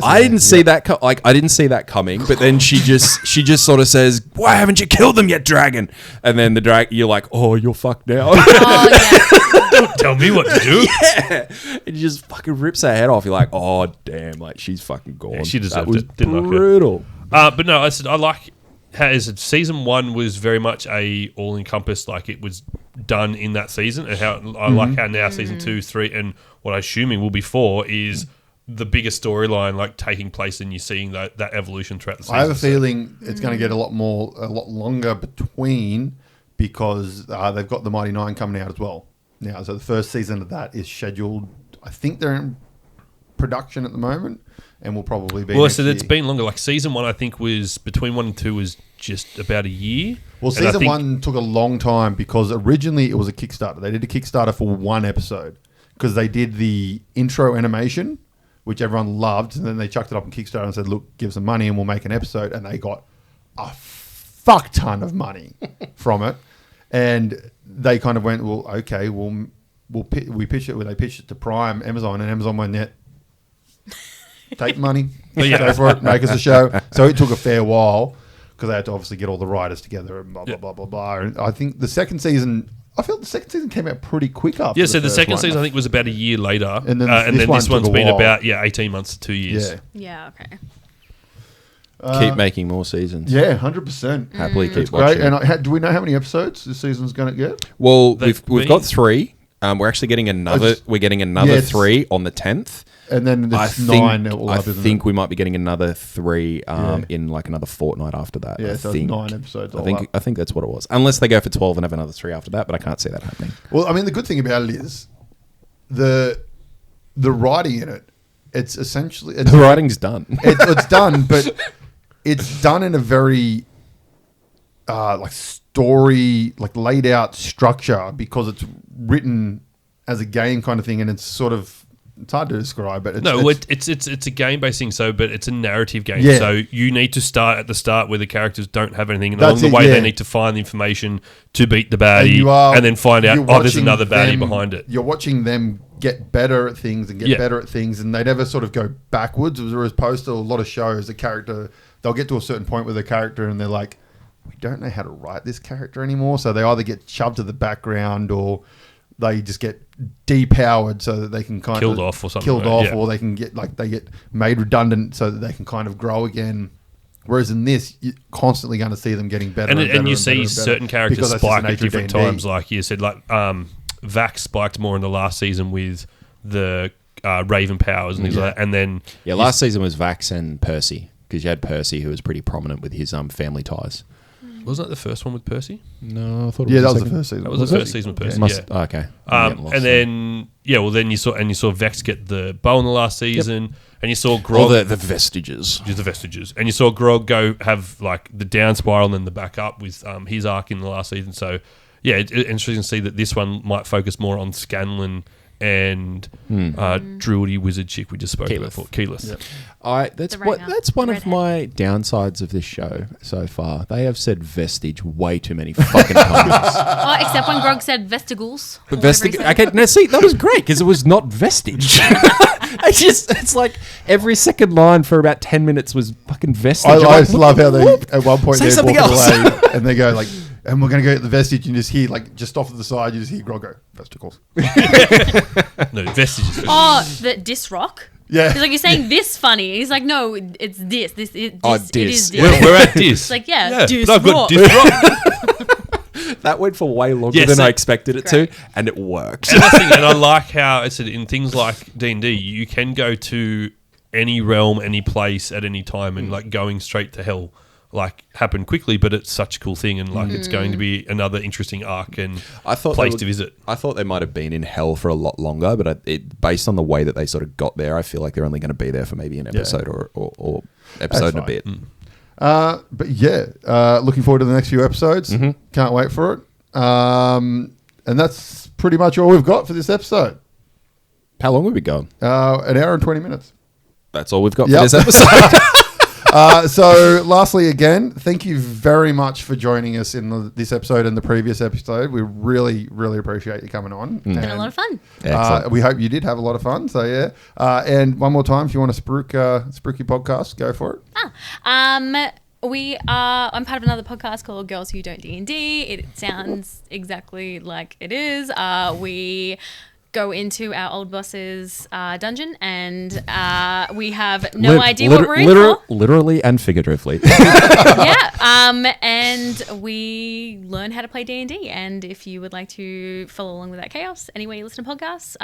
I didn't see that. I didn't see that coming. But then she just sort of says, "Why haven't you killed them yet, dragon?" And then the dragon, you're like, "Oh, you're fucked now." Oh, yeah. don't tell me what to do. Yeah, and he just fucking rips her head off. You're like, "Oh, damn!" Like she's fucking gone. Yeah, she deserved that was it. Didn't like her. brutal. But no, I said I like. As season one was very much a all encompassed, like it was done in that season, and how I like how now season 2, 3, and what I'm assuming will be 4 is the bigger storyline, like taking place, and you're seeing that evolution throughout the season. I have a feeling it's going to get a lot longer between because they've got the Mighty Nine coming out as well now. So the first season of that is scheduled. I think they're in production at the moment, and will probably be. Well, next so it's year. been longer. Like season 1, I think was between 1 and 2 was just about a year. Well, And I season think- 1 took a long time because originally it was a Kickstarter. They did a Kickstarter for 1 episode because they did the intro animation, which everyone loved, and then they chucked it up on Kickstarter and said, "Look, give some money and we'll make an episode." And they got a fuck ton of money from it, and they kind of went, "Well, okay, we pitched it. They pitched it to Prime, Amazon, and Amazon went, "Yeah, take money, go for it, make us a show." So it took a fair while because they had to obviously get all the writers together and blah blah blah blah blah. And I think the second season, I felt the second season came out pretty quick after. Yeah, so the first second one. season I think was about a year later, And then and this then one this took one's a been while. about 18 months to 2 years. Yeah, Yeah, okay. Keep making more seasons. yeah, 100%. Happily keep It's watching. great. And do we know how many episodes this season's going to get? Well, They've we've got been- 3. We're actually getting another. just- We're getting another Yeah, it's- 3 on the 10th. And then I there's 9 think, all I up, isn't think it? we might be getting another 3 Yeah. in like another fortnight after that. Yeah, I so it's think. 9 episodes I all think up. I think that's what it was. Unless they go for 12 and have another 3 after that, but I can't see that happening. Well, I mean, the good thing about it is the writing in it. It's essentially The writing's done. it's done, but it's done in a very like story, like laid out structure because it's written as a game kind of thing, and it's sort of it's hard to describe. But It's a game based thing, but it's a narrative game. Yeah. So you need to start at the start where the characters don't have anything, and That's along the it, way yeah. they need to find the information to beat the baddie, and then find out you're there's watching another baddie them- behind it. You're watching them get better at things and get Yeah. better at things, and they never sort of go backwards. As opposed to a lot of shows, the character they'll get to a certain point with the character, and they're like, we don't know how to write this character anymore. So they either get shoved to the background or they just get depowered so that they can kind Killed of off or something killed like off, that, yeah. or they can get they get made redundant so that they can kind of grow again. Whereas in this, you're constantly going to see them getting better, And better you and see better and better certain characters because that's just the spike at nature of different D&D. times. Like you said, like Vax spiked more in the last season with the Raven powers and things like that. And then Yeah, last season was Vax and Percy because you had Percy who was pretty prominent with his family ties. wasn't that the first one with Percy? No, I thought it Yeah, was that was the second. first season. That was the first season with Percy. Must, yeah. okay. I'm getting lost And then then you saw Vex get the bow in the last season, and you saw all Grog the vestiges. use the vestiges, and you saw Grog go have like the down spiral and then the back up with his arc in the last season. So yeah, it's interesting to see that this one might focus more on Scanlan and druidy wizard chick we just spoke about before, Keyleth. Yep. That's The what. redhead. That's one The of redhead. my downsides of this show so far. They have said vestige way too many fucking times. Oh, except when Grog said vestigles. But or whatever he said. okay, now see, that was great because it was not vestige. It's like every second line for about 10 minutes was fucking vestige. I I'm like, just love how they at one point Say they're something walking else. away and they go like, and we're going to go get the vestige, and you just hear like just off to the side, you just hear Grog go vesticles. No, vestiges. Oh, the dis rock. Yeah. He's like, you're saying this funny. He's like, no, it's this. It is this. We're at dis. It's like, yeah, dis but I've got rock. dis rock. That went for way longer Yeah, than so- I expected it Great. to, and it worked. And I like how it's in things like D&D, you can go to any realm, any place at any time, and like going straight to hell like happen quickly, but it's such a cool thing, and like it's going to be another interesting arc and place to visit. I thought they might have been in hell for a lot longer, but based on the way that they sort of got there, I feel like they're only going to be there for maybe an episode or episode and a bit. But yeah, looking forward to the next few episodes. Can't wait for it. And that's pretty much all we've got for this episode. How long have we gone? An hour and 20 minutes. That's all we've got Yep. for this episode. So lastly, again, thank you very much for joining us in this episode and the previous episode. We really, really appreciate you coming on. Been a lot of fun. Excellent. We hope you did have a lot of fun. So yeah. And one more time, if you want to spruik your podcast, go for it. I'm part of another podcast called Girls Who Don't DND. It sounds exactly like it is. We go into our old boss's dungeon, and we have no idea what we're in for. Literally and figuratively. And we learn how to play D&D. And if you would like to follow along with that chaos, anywhere you listen to podcasts,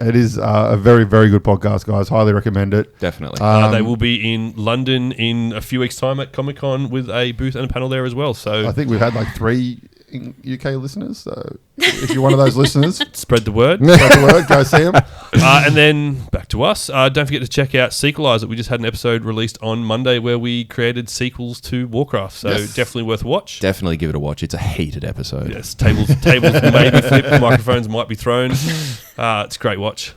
It is a very, very good podcast, guys. Highly recommend it. Definitely. They will be in London in a few weeks' time at Comic-Con with a booth and a panel there as well. So I think we've had like 3 UK listeners. So if you're one of those listeners, Spread the word. spread the word. Go see them. And then back to us. Don't forget to check out Sequelize It. We just had an episode released on Monday where we created sequels to Warcraft. So definitely worth a watch. Definitely give it a watch. It's a heated episode. Yes, tables may be flipped, microphones might be thrown. It's a great watch.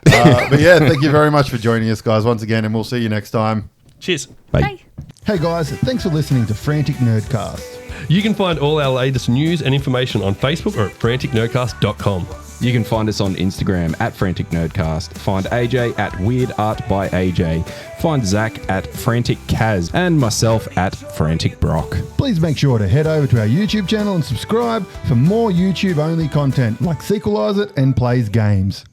But yeah, thank you very much for joining us, guys, once again, and we'll see you next time. Cheers. Bye. Hey guys, thanks for listening to Frantic Nerdcast. You can find all our latest news and information on Facebook or at franticnerdcast.com. You can find us on Instagram at Frantic Nerdcast. Find AJ at Weird Art by AJ. Find Zach at Frantic Kaz and myself at Frantic Brock. Please make sure to head over to our YouTube channel and subscribe for more YouTube-only content like Sequelize It and Plays Games.